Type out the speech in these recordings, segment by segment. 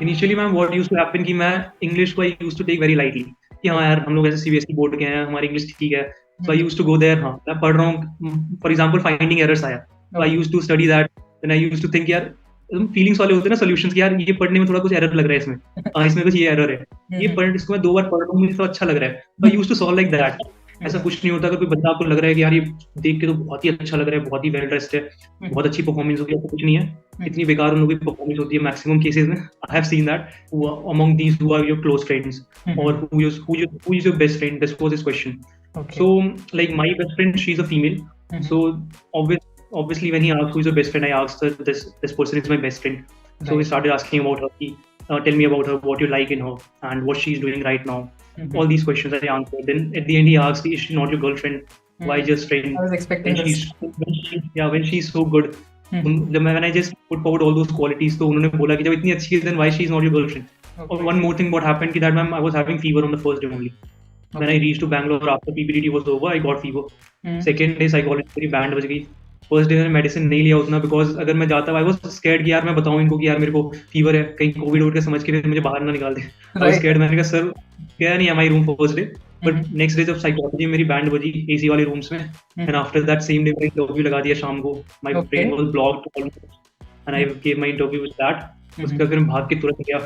Initially ma'am what used to happen कि मैं English को I used to take very lightly कि हाँ यार हम लोग ऐसे सीबीएसई बोर्ड के हैं, हमारी इंग्लिश ठीक है, so I used to go there. हाँ मैं पढ़ रहा हूँ, फॉर एग्जांपल फाइंडिंग एरर्स आया, तो I okay. Used to study that, then I used to think यार, फीलिंग्स वाले होते हैं ना सॉल्यूशंस की, यार ये पढ़ने में थोड़ा कुछ एरर लग रहा है इसमें, इसमें कुछ ये एरर है, ये पढ़ इसको मैं 2 बार पढ़ रहा हूँ मुझे तो अच्छा लग रहा है, तो I used to solve like that. ऐसा कुछ नहीं होता, अगर कोई बंदा आपको लग रहा है कि यार ये देख के तो बहुत ही अच्छा लग रहा है, बहुत ही वेल ड्रेस्ड है, बहुत अच्छी परफॉर्मेंस होगी, ऐसा कुछ नहीं है। इतनी बेकार उन लोगों की परफॉर्मेंस होती है मैक्सिमम केसेस में। I have seen that among these who are your close friends, or who is your best friend. This was his question. Okay. So like my best friend, she's a female. So obviously when he asked who is your best friend, I asked her, this person is my best friend. So we right. started asking about her. Tell me about her, what you like in her, and what she's doing right now. All these questions I answered. Then at the end he asked, is she not your girlfriend? Why just I friend? was When expecting this. she's when she's so good. जब मैं when I just put forward all those qualities, तो उन्होंने बोला कि जब इतनी अच्छी है, then why she is not your girlfriend? Or okay. one more thing, what happened कि that time I was having fever on the first day only. When I okay. reached to Bangalore after PPTT was over, I got fever. Second day psychology मेरी band बज गई। First day मैंने medicine नहीं लिया उतना, because अगर मैं जाता, आई वाज स्कैर्ड कि यार मैं बताऊं इनको कि यार मेरे को फीवर है, कहीं कोविड वोविड का समझ के फिर मुझे बाहर ना निकाल दे। I was right. स्कैर्ड, मैंने कहा सर गया नहीं my room first day. But next day जब साइकोलॉजी में मेरी बैंड बजी एसी वाले रूम्स में, and after that same day मेरा इंटरव्यू लगा दिया शाम को। My okay. Brain was blocked and I gave my interview with that. उसके बाद फिर मैं भाग के तुरंत गया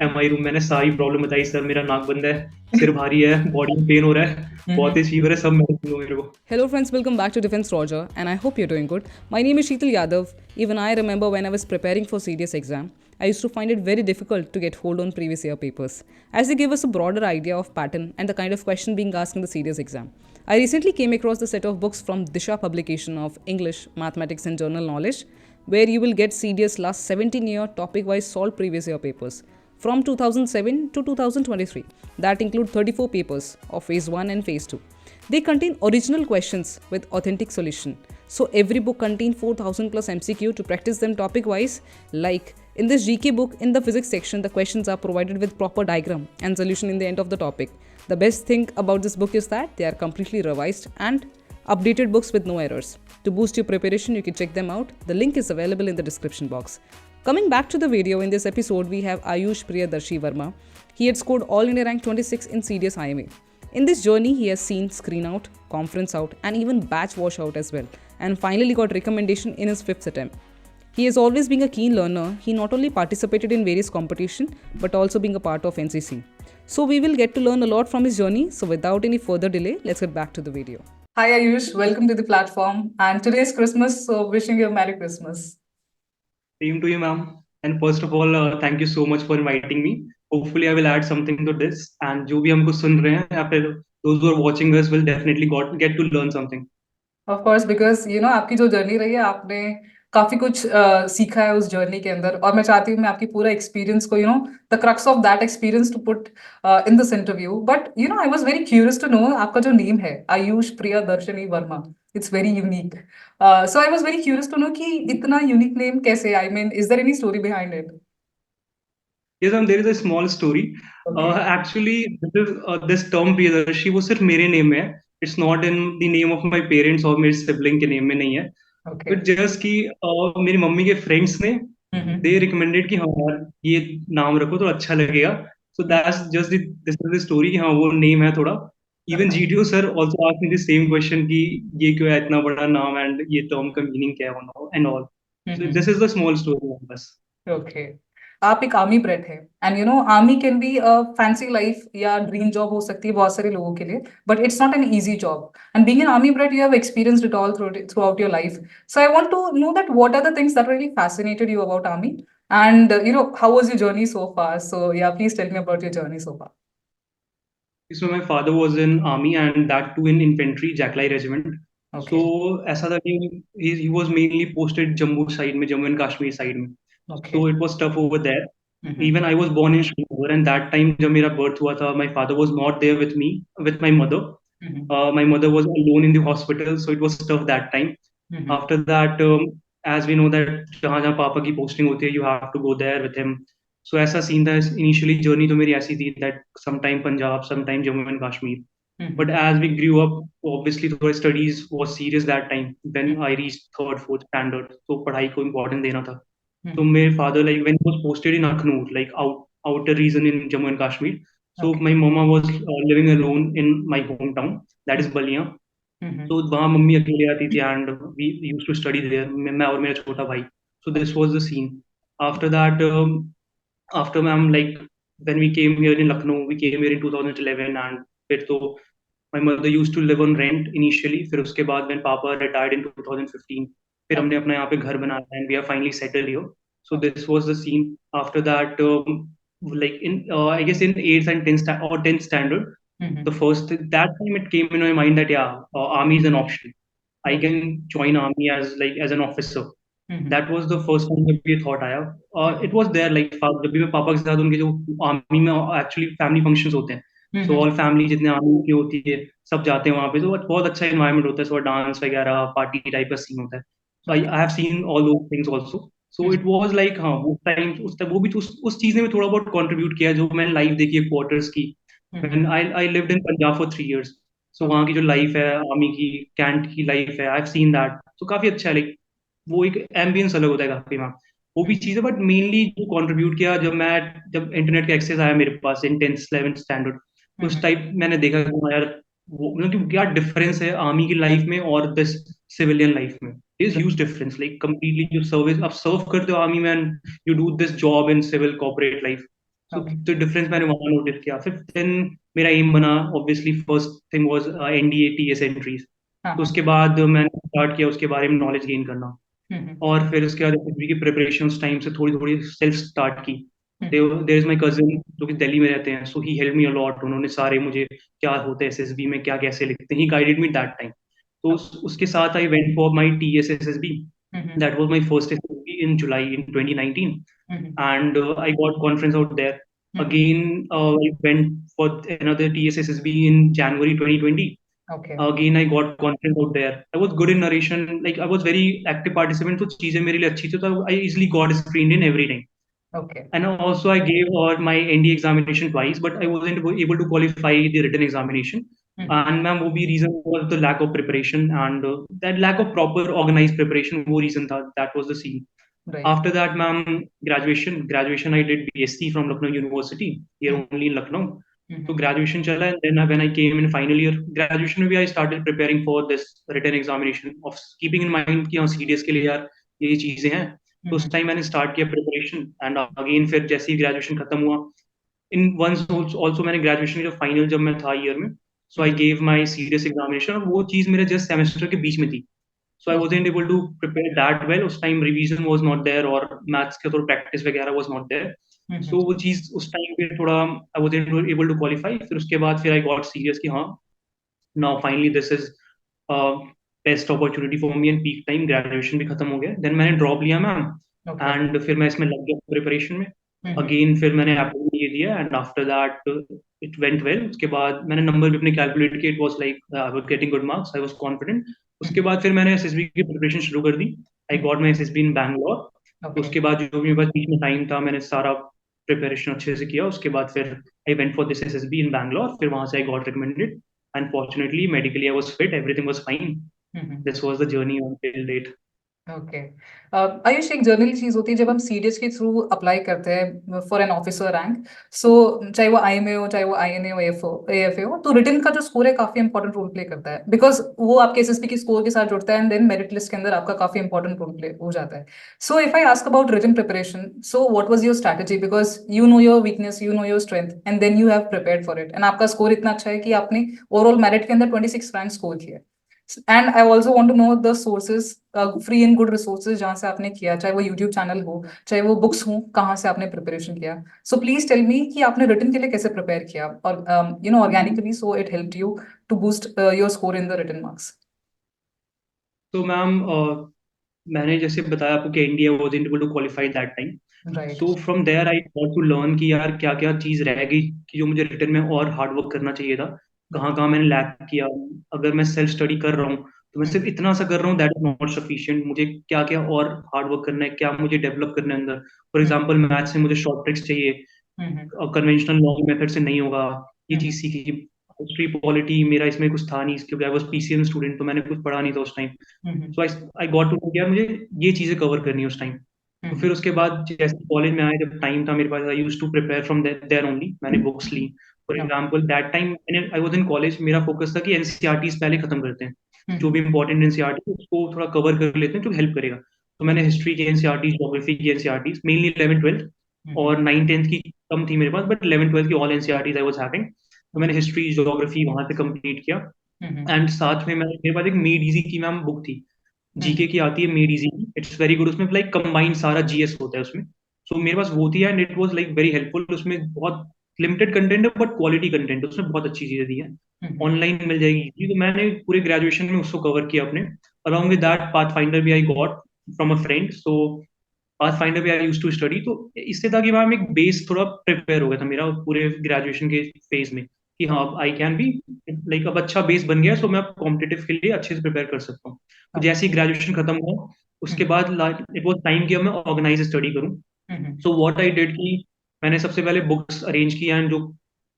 एमआई रूम, मैंने सारी प्रॉब्लम बताई, सर मेरा नाक बंद है, सिर भारी है, बॉडी में पेन हो रहा है, बहुत तेज फीवर है, सब मेडिसिन दो मेरे को। Hello, friends, welcome back to Defense Roger, and I hope you're doing good. My name is Sheetal Yadav. Even I remember when I was preparing for CDS exam, I used to find it very difficult to get hold on previous year papers, as they give us a broader idea of pattern and the kind of question being asked in the CDS exam. I recently came across the set of books from Disha publication of English, Mathematics and Journal Knowledge, where you will get CDS last 17-year topic-wise solved previous year papers from 2007 to 2023 that include 34 papers of phase 1 and phase 2. They contain original questions with authentic solution. So every book contains 4000 plus MCQ to practice them topic wise. Like in this GK book, in the physics section, the questions are provided with proper diagram and solution in the end of the topic. The best thing about this book is that they are completely revised and updated books with no errors. To boost your preparation, you can check them out. The link is available in the description box. Coming back to the video, in this episode, we have Ayush Priyadarshi Verma. He had scored All India Rank 26 in CDS IMA. In this journey, he has seen screen out, conference out, and even batch washout as well, and finally got recommendation in his 5th attempt. He has always been a keen learner. He not only participated in various competitions, but also being a part of NCC. So we will get to learn a lot from his journey. So without any further delay, let's get back to the video. Hi Ayush, welcome to the platform. And today is Christmas, so wishing you a Merry Christmas. Same to you, ma'am. And first of all, thank you so much for inviting me. Hopefully, I will add something to this. And जो भी हमको सुन रहे हैं, या फिर those who are watching us will definitely get to learn something. Of course because आपकी जो journey रही है, आपने काफी कुछ सीखा है उस जर्नी के अंदर, और मैं चाहती हूँ मैं आपकी पूरा एक्सपीरियंस को the crux of that experience to put in this interview. But I was very curious to know आपका जो नेम है Ayush Priya Darshani Verma, it's very unique. So I was very curious to know कि इतना यूनिक नेम कैसे, I mean is there any story behind it? Yes, there is a small story. Okay. Actually, this term Priyadarshi वो सिर्फ मेरे name में है. It's not in the name of my parents और मेरे sibling के name में नहीं है. ओके। But just कि मेरी मम्मी के फ्रेंड्स ने they recommended कि हाँ यार ये नाम रखो तो अच्छा लगेगा. So that's just this is the story कि हाँ वो नेम है थोड़ा. Even GTO sir also asked me the same question कि ये क्यों है इतना बड़ा नाम and ये term का meaning क्या है and all. So this is the small story बस. ओके। आप एक आर्मी ब्रेड है, and army can be a fancy life या ड्रीम जॉब हो सकती है बहुत सारे लोगों के लिए, but it's not an easy job. And being an army brat you have experienced it all throughout your life. So I want to know that what are the things that really fascinated you about army, and how was your journey so far? So या please tell me about your journey so far. So my father was in army and that too in infantry, Jackline regiment. Okay. So ऐसा था कि he was mainly posted Jammu side में, Jammu and Kashmir side में. Okay. So it was tough over there. Even I was born in Srinagar and that time जब मेरा birth हुआ था, my father was not there with me, with my mother. My mother was alone in the hospital, so it was tough that time. After that, as we know that जहाँ जहाँ पापा की posting होती है, you have to go there with him. So ऐसा scene था. Initially journey तो मेरी ऐसी थी that sometime Punjab, sometime Jammu and Kashmir. But as we grew up, obviously the studies was serious that time. Then I reached third, fourth standard, तो पढ़ाई को important देना था. So my father, like when he was posted in Akhnoor, like outer region in Jammu and Kashmir. So Okay. my mama was living alone in my hometown, that is Balia. Mhm. तो वहाँ mummy अकेले आती थी and we used to study there, मैं और मेरा छोटा भाई. So this was the scene. After that, after ma'am, like when we came here in Lucknow, we came here in 2011. And फिर तो my mother used to live on rent initially. फिर उसके बाद when papa retired in 2015, फिर हमने Okay. अपना यहाँ पे घर बनाया and we are finally settled here. So Okay. this was the scene. After that, like in I guess in 8th and 10th standard, the Mhm. first that time it came in my mind that yeah, army is an option. I Okay. can join army as an officer. Mhm. That was the first time जब ये thought आया. It Mhm. Was there like जब भी मैं पापा के साथ उनके जो आर्मी में एक्चुअली फैमिली फंक्शंस होते हैं. सो Mhm. ऑल फैमिली जितने आर्मी की होती है सब जाते हैं वहाँ पे. तो बहुत अच्छा इन्वायरमेंट होता है. सो डांस वगैरह पार्टी टाइप का सीन होता है. So I Okay. Have seen all those things also. So Mhm. It was like हाँ, उस टाइम वो भी उस चीज ने भी थोड़ा बहुत कंट्रीब्यूट किया जो मैंने लाइफ देखी है क्वार्टर्स की. Mhm. When I lived in Punjab for 3 years. So Okay. वहाँ की जो लाइफ है आर्मी की, कैंट की लाइफ है, आई हैव सीन दैट. सो काफी अच्छा है. लाइक वो एक एम्बियंस अलग होता है काफी वहाँ. वो भी Mhm. चीज़ है, बट मेनली जो कंट्रीब्यूट किया जब इंटरनेट का एक्सेस आया मेरे पास इन 10th 11th स्टैंडर्ड. उस Mhm. टाइप मैंने देखा कि हाँ यार, वो मतलब कि क्या डिफरेंस है आर्मी की लाइफ में और दिस सिविलियन लाइफ में. Is huge difference. Like completely जो सर्विस आप सर्व करते हो आर्मी में and you do this job in civil corporate life. So Okay. The difference मैंने वहां नोटिस किया. फिर देन मेरा एम बना, obviously first thing was NDA TS entries. हाँ तो हाँ. उसके बाद मैंने स्टार्ट किया उसके बारे में नॉलेज गेन करना. Mhm. और फिर उसके बाद एसएसबी की प्रिपरेशन उस टाइम से थोड़ी थोड़ी सेल्फ स्टार्ट की. Mhm. There is my cousin जो कि दिल्ली में रहते हैं. So he help me a lot. उन्होंने सारे मुझे क्या होता है एसएसबी में, क्या कैसे लिखते हैं, he guided me that time. तो Okay. उसके साथ I went for my TS SSB. Mhm. That was my first SSB in July in 2019. Mhm. And I got conference out there. Mhm. Again, I went for another TSSSB in January 2020. Okay. Again, I got conference out there. I was good in narration. Like I was very active participant. तो चीजें मेरे लिए अच्छी थी. तो I easily got screened in every time. Okay. And also I gave my ND examination twice, but I wasn't able to qualify the written examination. Mhm. And ma'am, वो भी reason was the lack of preparation and that lack of proper organized preparation. वो reason था. That was the scene. Right. After that, ma'am, graduation I did BSc from Lucknow University, here Mhm. only in Lucknow. So Mhm. graduation chala, and then when I came in final year graduation, maybe I started preparing for this written examination of keeping in mind कि हाँ CDS के लिए यार ये चीजें हैं. तो उस Mhm. टाइम मैंने स्टार्ट किया प्रिपरेशन. एंड अगेन फिर जैसे ही ग्रेजुएशन खत्म हुआ, इन वंस ऑल्सो मैंने ग्रेजुएशन जो फाइनल जब मैं था ईयर में, सो आई Mhm. Gave my serious examination. और वो चीज़ मेरे जस्ट सेमेस्टर के बीच में थी. So I Okay. wasn't able to prepare that well. उस time revision was not there और maths का थोड़ा practice वगैरह was not there. Mhm. So वो चीज़ उस time पे थोड़ा I wasn't able to qualify. फिर उसके बाद फिर I got serious कि हाँ, now finally this is uh, best opportunity for me and peak time. Graduation भी खत्म हो गया. Then मैंने drop लिया मैम. Okay. And फिर मैं इसमें लग गया प्रिपरेशन में. Mhm. Again फिर मैंने application ये दिया and after that it went well. उसके बाद मैंने नंबर भी अपने कैलकुलेट किए. It was like I was getting good marks. I was confident. उसके Mhm. बाद फिर मैंने एसएसबी की प्रिपरेशन शुरू कर दी. आई Mhm. Got my SSB in Bangalore. Okay. उसके बाद जो भी मेरे पास बीच में टाइम था मैंने सारा प्रिपरेशन अच्छे से किया. उसके बाद फिर I went for this SSB in Bangalore. फिर वहां से I got recommended and fortunately medically I was fit, everything was fine. Mhm. This was the journey until date. Okay. Ayush, एक जर्नल चीज होती है जब हम सीडीएस के थ्रू अप्लाई करते हैं फॉर एन ऑफिसर रैंक. सो चाहे वो आईएमए हो, चाहे वो आईएनए हो, एएफए हो, तो रिटन का जो स्कोर है काफी इंपॉर्टेंट रोल प्ले करता है, बिकॉज वो आपके एसएसबी के स्कोर के साथ जुड़ता है एंड देन मेरिट लिस्ट के अंदर आपका काफी इंपॉर्टेंट रोल प्ले हो जाता है. So if I ask about written preparation, so what was your strategy, because you know your weakness, you know your strength, and then you have prepared for it, and आपका score इतना अच्छा है कि आपने overall merit के अंदर 26 rank score किया. And I also want to know the sources, free and good resources जहाँ से आपने किया, चाहे वो यूट्यूब चैनल हो, चाहे वो बुक्स हो, कहाँ से आपने प्रिपरेशन किया. सो प्लीज टेल मी कि आपने रिटन के लिए कैसे प्रिपेयर किया, और you know organically, so it helped you to boost your score in the written marks. तो मैम मैंने जैसे बताया आपको कि India was able to qualify that time. Right. So from there I thought to learn कि यार क्या क्या चीज़ रह गई कि जो मुझे रिटर्न में और हार्ड वर्क करना चाहिए था. कहाँ कहाँ मैंने लैक किया. अगर मैं सेल्फ स्टडी कर रहा हूँ तो मैं सिर्फ इतना सा कर रहा हूँ, दैट इज नॉट सफिशिएंट. मुझे क्या क्या और हार्ड वर्क करना है, क्या मुझे डेवलप करना है अंदर. फॉर एग्जाम्पल मैथ्स में मुझे शॉर्ट ट्रिक्स चाहिए, कन्वेंशनल लॉन्ग मेथड से नहीं होगा. ये चीज़ सीखी. हिस्ट्री पॉलिटी मेरा इसमें कुछ था नहीं क्योंकि आई वाज पीसीएम स्टूडेंट, तो मैंने कुछ पढ़ा नहीं था उस time. So I got to know यार मुझे ये चीज़ें कवर करनी है उस टाइम. तो फिर उसके बाद जैसे कॉलेज में आया, जब टाइम था मेरे पास, I used to prepare from there only. मैंने बुक्स ली for example, that time I was in college, मेरा फोकस था कि एनसीईआरटीज पहले खत्म करते हैं, जो भी इंपॉर्टेंट एनसीईआरटी उसको थोड़ा कवर कर लेते हैं, जो हेल्प करेगा। तो मैंने हिस्ट्री की एनसीईआरटी, ज्योग्राफी की एनसीईआरटी, मेनली 11th 12th, और 9th 10th की कम थी मेरे पास, बट 11th 12th की all NCERTs I was having. तो मैंने हिस्ट्री ज्योग्राफी वहां से कंप्लीट किया। एंड साथ में मेरे पास एक मेड इजी की मैम बुक थी, जीके की आती है मेड इजी की, इट्स वेरी गुड। उसमें लाइक कंबाइंड सारा जीएस होता है उसमें। सो मेरे पास वो थी and it was like very helpful. उसमें बहुत लिमिटेड कंटेंट है बट क्वालिटी कंटेंट, उसमें बहुत अच्छी चीजें दी हैं, ऑनलाइन मिल जाएगी easily। तो मैंने पूरे ग्रेजुएशन में उसको कवर किया अपने। Along with that path finder भी I got from a friend. So path finder भी आई यूज टू स्टडी। तो इससे था कि मैम एक बेस थोड़ा प्रिपेयर हो गया था मेरा पूरे ग्रेजुएशन के फेज में, कि हाँ आई कैन बी लाइक, अब अच्छा बेस बन गया, सो मैं अब कॉम्पिटिटिव के लिए अच्छे से प्रिपेयर कर सकता हूँ। तो जैसे ही ग्रेजुएशन खत्म हुआ, उसके बाद इट वॉज टाइम कि अब मैं ऑर्गेनाइज स्टडी करूँ। सो व्हाट आई डिड कि मैंने सबसे पहले बुक्स अरेंज की एंड जो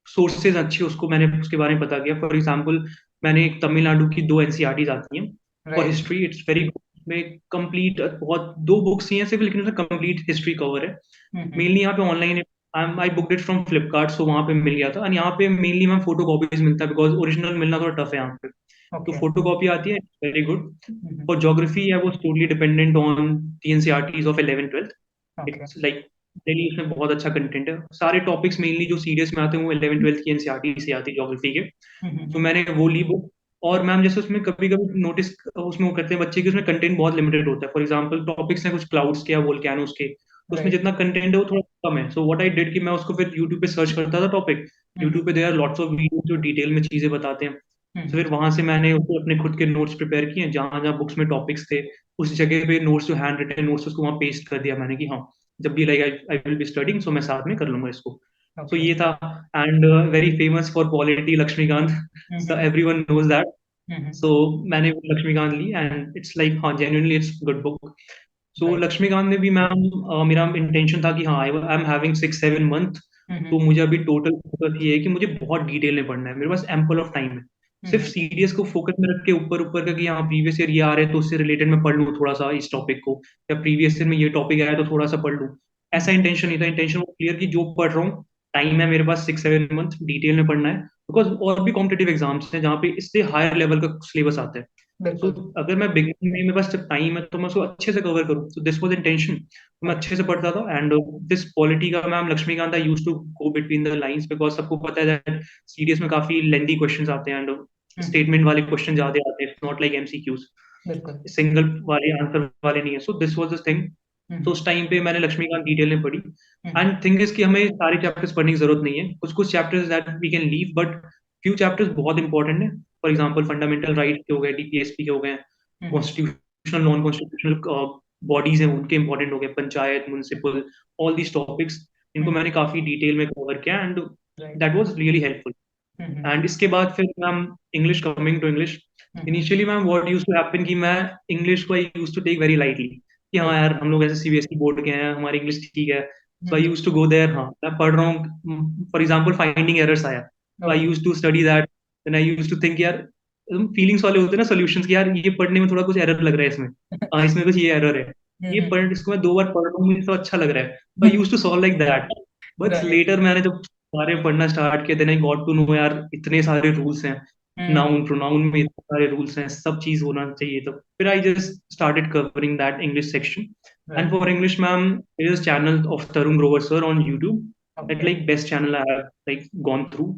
सोर्सेज अच्छे उसको मैंने उसके बारे में पता किया। फॉर एग्जाम्पल, मैंने एक तमिलनाडु की 2 एनसीईआरटीज आती हैं for right. History, it's very good. में कंप्लीट बहुत 2 बुक्स ही हैं सिर्फ, लेकिन उसमें कंप्लीट हिस्ट्री कवर है। मेनली यहाँ पे online I booked it from Flipkart, so वहाँ पे मिल गया था। और यहाँ पे मेनली मैम फोटो कॉपीज मिलता है, बिकॉज ओरिजिनल मिलना थोड़ा टफ है यहाँ पे। तो ओके। फोटो कॉपी आती है, वेरी गुड। फॉर ज्योग्राफी है वो totally dependent on the NCERTs of 11th 12th। Okay. It's like daily उसमें बहुत अच्छा कंटेंट है। सारे टॉपिक्स मेनली जो सीरियस में आते हैं वो 11th 12th की एनसीईआरटी से आती है ज्योग्राफी के। तो मैंने वो ली बुक। और मैम जैसे उसमें कभी कभी नोटिस उसमें वो करते हैं बच्चे कि उसमें कंटेंट बहुत लिमिटेड होता है। फॉर एग्जांपल टॉपिक्स हैं कुछ क्लाउड्स के या वोल्केनोस के, तो उसमें राइट। जितना कंटेंट है वो थोड़ा कम है। सो व्हाट आई डिड कि मैं उसको फिर यूट्यूब पे सर्च करता था टॉपिक। यूट्यूब पे there are lots of video जो डिटेल में चीजें बताते हैं। तो फिर वहां से मैंने उसको अपने खुद के नोट्स प्रिपेयर किए, जहां जहां बुक्स में टॉपिक्स थे उस जगह पे नोट्स, जो हैंड रिटन नोट्स, उसको वहां पेस्ट कर दिया मैंने कि हाँ जब भी like I will be studying, so मैं साथ में कर लूंगा इसको। So okay. ये था। And very famous for polity Laxmikanth, everyone knows that. So मैंने वो लक्ष्मीकांत ली एंड इट्स लाइक हाँ genuinely it's good book. So right. Laxmikanth में भी मैम मेरा इंटेंशन था कि हाँ आई एम हैविंग 6 7 मंथ। तो मुझे अभी टोटल फोकस ये है कि मुझे बहुत डिटेल में पढ़ना है, मेरे पास एम्पल ऑफ टाइम है। सिर्फ सीरियस को फोकस में रख के ऊपर ऊपर का कि हाँ प्रीवियस ईयर ये आ रहे हैं तो उससे रिलेटेड मैं पढ़ लूँ थोड़ा सा इस टॉपिक को, या प्रीवियस ईयर में ये टॉपिक आया तो थोड़ा सा पढ़ लूँ। ऐसा इंटेंशन नहीं था। इंटेंशन क्लियर कि जो पढ़ रहा हूँ, टाइम है मेरे पास 6 7 मंथ डिटेल में पढ़ना है। बिकॉज और भी कॉम्पिटेटिव एग्जाम्स हैं जहाँ पे इससे हायर लेवल का सिलेबस आता है। सो बिल्कुल। अगर मैं बिगिनिंग में मेरे पास जब टाइम है तो मैं उसको अच्छे से कवर करूँ, सो दिस वाज इंटेंशन। मैं अच्छे से पढ़ता था। एंड दिस पॉलिटी का ma'am Laxmikanth I use to go between the lines, because सबको पता है दैट सीडीएस में काफी लेंदी क्वेश्चंस आते हैं एंड स्टेटमेंट वाले क्वेश्चन ज्यादा आते हैं, नॉट लाइक एमसीक्यूज, बिल्कुल। सिंगल वाले आंसर वाले नहीं है। सो दिस वाज द थिंग। तो उस टाइम पे मैंने लक्ष्मीकांत डिटेल में पढ़ी। एंड थिंग इज कि हमें सारे चैप्टर्स पढ़ने की जरूरत नहीं है, कुछ कुछ chapters that we can leave, but few chapters बहुत इंपॉर्टेंट है। फॉर एग्जांपल फंडामेंटल राइट के हो गए, डीपीएसपी के हो गए, कॉन्स्टिट्यूशनल नॉन कॉन्स्टिट्यूशनल बॉडीज हैं उनके इंपॉर्टेंट हो गए, panchayat, municipal, all these topics, इनको मैंने काफी डिटेल में कवर किया and right. That was really helpful. And इसके बाद फिर ma'am English, coming to English, initially ma'am what used to happen कि मैं इंग्लिश को I used to take very lightly, कि हाँ यार हम लोग ऐसे सीबीएसई बोर्ड के हैं, हमारी इंग्लिश ठीक है। So I used to go there, हाँ मैं पढ़ रहा हूँ, फॉर एग्जांपल फाइंडिंग एरर्स आया, तो I okay. Used to study that. Then I used to think यार, फीलिंग्स वाले होते हैं ना सॉल्यूशंस, कि यार ये पढ़ने में थोड़ा कुछ एरर लग रहा है इसमें, हाँ इसमें कुछ ये एरर है, ये पढ़ इसको मैं 2 बार पढ़ रहा हूँ मुझे तो अच्छा लग रहा है, तो I used to solve like that. But right. Later मैंने जब सारे पढ़ना स्टार्ट किया, then I got to know यार इतने सारे रूल्स हैं, नाउन प्रोनाउन में इतने सारे रूल्स हैं, सब चीज होना चाहिए। तो फिर I just started covering that English section. And right. For English ma'am, there is a channel of Tarun Grover sir on YouTube, that okay. like best channel I have like gone through।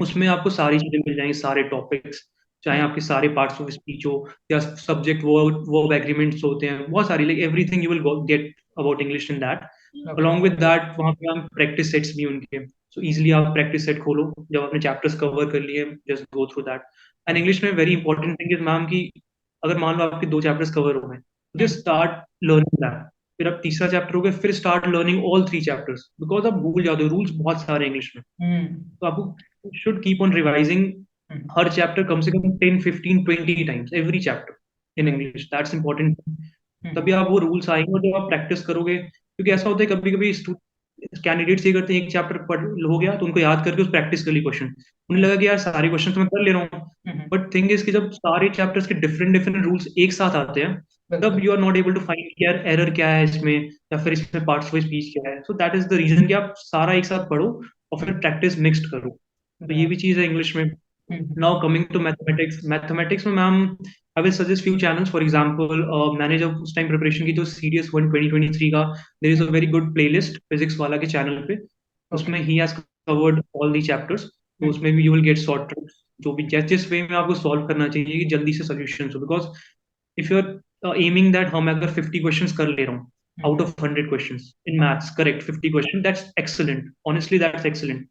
उसमें आपको सारी चीजें मिल जाएंगी, सारे topics, चाहे आपके सारे parts of speech हो या सब्जेक्ट वर्ब वर्ब एग्रीमेंट्स होते हैं, बहुत सारी like everything you will get about English in that. Okay. Along with that वहाँ पे हम प्रैक्टिस सेट्स भी उनके, सो इजिली आप प्रैक्टिस सेट खोलो, जब आपने चैप्टर्स कवर कर लिए just go through that. And English में very important thing is ma'am की, अगर मान लो आपके 2 चैप्टर्स कवर हो गए, जस्ट स्टार्ट लर्निंग दैट। फिर अब तीसरा चैप्टर हो गया, फिर start learning all 3 chapters, because आप भूल जाते हो, रूल्स बहुत सारे इंग्लिश में। तो आपको शुड कीप ऑन रिवाइजिंग हर चैप्टर कम से कम 10 15 20 times every chapter in right. English, that's important. तभी आप वो रूल्स आएंगे और जब आप प्रैक्टिस करोगे, क्योंकि ऐसा होता है कभी कभी कैंडिडेट्स ये करते हैं, एक चैप्टर पढ़ हो गया तो उनको याद करके उस प्रैक्टिस कर ली क्वेश्चन, उन्हें लगा कि यार सारे क्वेश्चन तो मैं कर ले रहा हूँ, बट थिंग इज कि जब सारे चैप्टर्स के डिफरेंट डिफरेंट रूल्स एक साथ आते हैं, तब you are not able to find यार एरर क्या है इसमें, या फिर इसमें पार्ट्स ऑफ स्पीच क्या है। So that is the reason कि आप सारा एक साथ पढ़ो और फिर प्रैक्टिस मिक्स्ड करो। तो ये भी चीज है इंग्लिश में। Now coming to mathematics, mathematics में ma'am I will suggest few channels. For example मैंने जब उस टाइम प्रिपरेशन की तो CDS 1 2023 का there is a very good playlist physics वाला के चैनल पे, उसमें ही has covered all the chapters. तो उसमें भी you will get short tricks, जो भी जिस वे में आपको सॉल्व करना चाहिए कि जल्दी से सोल्यूशन हो। Because if you are aiming that हम अगर 50 क्वेश्चंस कर ले रहा हूँ out of 100 questions in maths, correct 50 question, that's excellent, honestly that's excellent.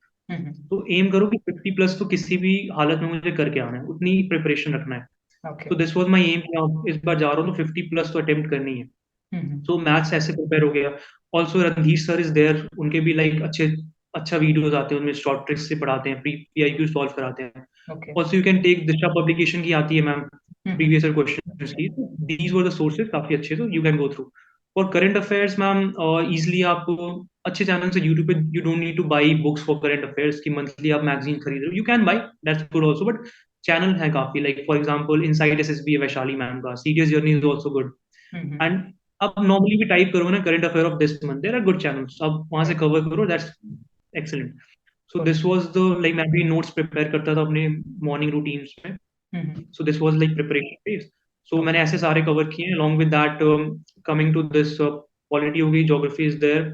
तो एम करो कि 50 प्लस तो किसी भी हालत में मुझे करके आना है, उतनी प्रिपरेशन रखना है। तो दिस वाज माय एम कि इस बार जा रहा हूँ तो 50 प्लस तो अटेम्प्ट करनी है। सो मैथ्स ऐसे प्रिपेयर हो गया। Also Randhir sir is there, उनके भी लाइक अच्छा वीडियोस आते हैं, उनमें शॉर्ट ट्रिक्स से पढ़ाते हैं, PIQ सॉल्व कराते हैं। Also you can take Disha publication की आती है मैम, प्रीवियस ईयर क्वेश्चन की, दीज वर द सोर्सेज काफी अच्छे, तो you can go through. For current affairs ma'am easily आप अच्छे चैनल से यूट्यूब पे, you don't need to buy books for current affairs की मंथली आप मैगजीन खरीद रहे हो, you can buy, that's good also, but channel है काफी, like for example inside SSB है वैशाली मैम का, serious journey is also good. And अब नॉर्मली भी टाइप करो ना current affair of this month, there are good channels, अब वहां से कवर करो, that's excellent. So this was the like मैं भी नोट्स प्रिपेयर करता था अपने मॉर्निंग रूटीन्स में, so this was like preparation phase. So मैंने ऐसे सारे कवर किए। along with that coming to this polity हो गई, geography is there.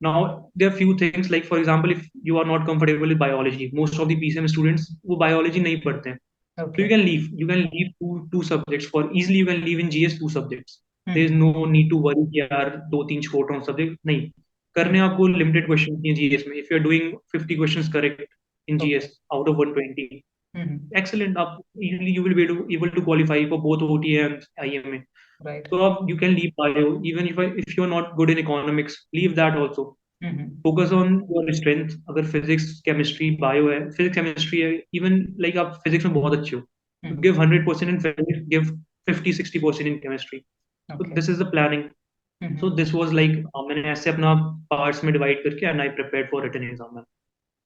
Now there are few things like for example if you are not comfortable with biology, most of the PCM students वो biology नहीं पढ़ते हैं, so you can leave two subjects for easily, you can leave in GS 2 subjects. There is no need to worry कि यार 2-3 छोड़ रहा हूँ subject, नहीं करने आपको लिमिटेड क्वेश्चन हैं GS में। If you are doing 50 questions correct in GS out of 120, excellent, आप easily you will be able to qualify for both OTA and IMA. So you can leave bio, even if you're not good in economics, leave that also. Focus on your strength. अगर physics, chemistry, bio है, physics, chemistry है, even like आप physics में बहुत अच्छे हो, so give 100% in physics, give 50-60% in chemistry. So this is the planning. So this was like मैंने ऐसे अपना parts में divide करके and I prepared for written exam में।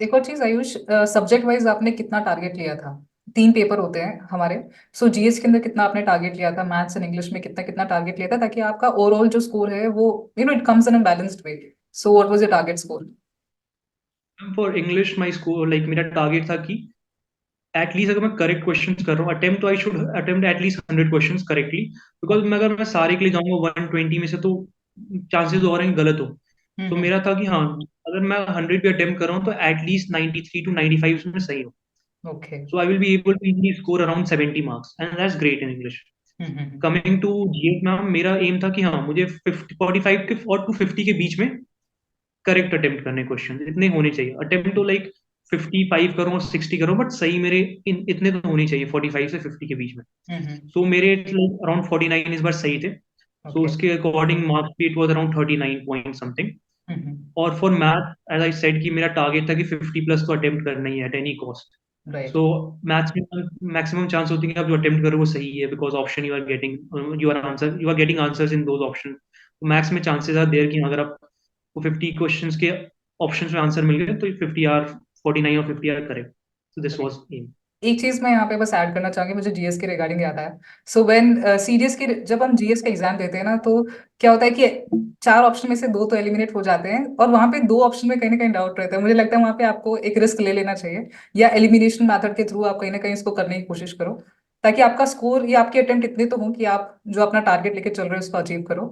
एक और चीज आयुष, सब्जेक्ट वाइज आपने कितना टारगेट लिया था? 3 पेपर होते हैं हमारे, सो GS के अंदर कितना आपने टारगेट लिया था, मैथ्स एंड इंग्लिश में कितना कितना टारगेट लिया था, ताकि आपका ओवरऑल जो स्कोर है वो it comes in a balanced way. So what was your target score? For English my score like मेरा टारगेट था कि एटलीस्ट अगर मैं करेक्ट क्वेश्चन कर रहा हूँ, अटेम्प्ट तो I should attempt at least 100 question correctly, because अगर मैं सारे के लिए जाऊंगा 120 में से तो चांसेस और हैं कि गलत हो। तो मेरा था कि हाँ अगर मैं 100 भी अटेम्प्ट कर रहा हूँ तो एटलीस्ट 93 to 95 में सही हो। So I will be able to easily score around 70 marks and that's great in English. Coming to GS ma'am, मेरा एम था कि हाँ मुझे 45 के और 250 के बीच में करेक्ट अटेम्प्ट करने क्वेश्चन इतने होने चाहिए। अटेम्प्ट तो लाइक 55 करो 60 करो, बट सही मेरे इतने तो होने चाहिए 45 से 50 के बीच में। सो मेरे लाइक अराउंड 49 इस बार सही थे। सो उसके अकॉर्डिंग मार्क्स भी it was around 39 point something. और for math as I said कि मेरा टारगेट था कि 50 प्लस तो अटेम्प्ट करना ही है at any cost. So maths में मैक्सिमम चांस होती है कि आप जो अटेम्प्ट करो वो सही है, because option you are getting answers in those option. तो मैथ्स में चांसेस आर देयर कि अगर आप 50 क्वेश्चंस के ऑप्शंस में आंसर मिल गए तो 50 आर 49 और 50 are correct. So this was aim. एक चीज मैं यहाँ पे बस ऐड करना चाहूंगी, मुझे GS के रिगार्डिंग याद आया। सो व्हेन सीरियस के जब हम GS का एग्जाम देते हैं ना, तो क्या होता है कि 4 ऑप्शन में से 2 तो एलिमिनेट हो जाते हैं, और वहां पे 2 ऑप्शन में कहीं ना कहीं डाउट रहता है। मुझे लगता है वहां पे आपको एक रिस्क ले लेना चाहिए, या एलिमिनेशन मेथड के थ्रू आप कहीं ना कहीं इसको करने की कोशिश करो, ताकि आपका स्कोर या आपके अटेम्प्ट इतने तो हो कि आप जो अपना टारगेट लेके चल रहे हो उसको अचीव करो।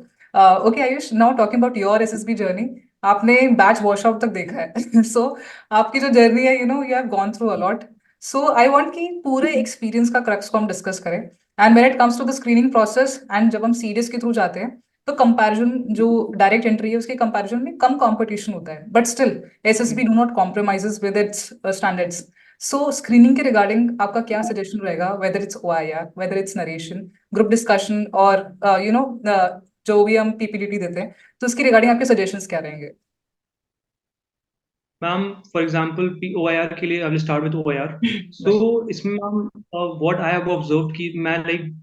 Okay Ayush, now talking about your SSB journey, आपने बैच वॉशआउट तक देखा है। सो आपकी जो जर्नी है, you have gone through a lot. So I want कि पूरे एक्सपीरियंस का क्रक्स को हम डिस्कस करें, and when it comes to the screening process, and जब हम सीरियस के थ्रू जाते हैं तो कंपैरिजन, जो डायरेक्ट एंट्री है उसके कंपैरिजन में कम कंपटीशन होता है, but still SSB do not compromises with its standards. So screening के रिगार्डिंग आपका क्या सजेशन रहेगा, whether it's OIR, whether it's narration, group discussion, और जो भी हम PPT देते हैं, तो उसके रिगार्डिंग आपके सजेशंस क्या रहेंगे? मैम फॉर एग्जांपल OIR के लिए I will start with OIR। सो इसमें ma'am what I have observed कि मैं लाइक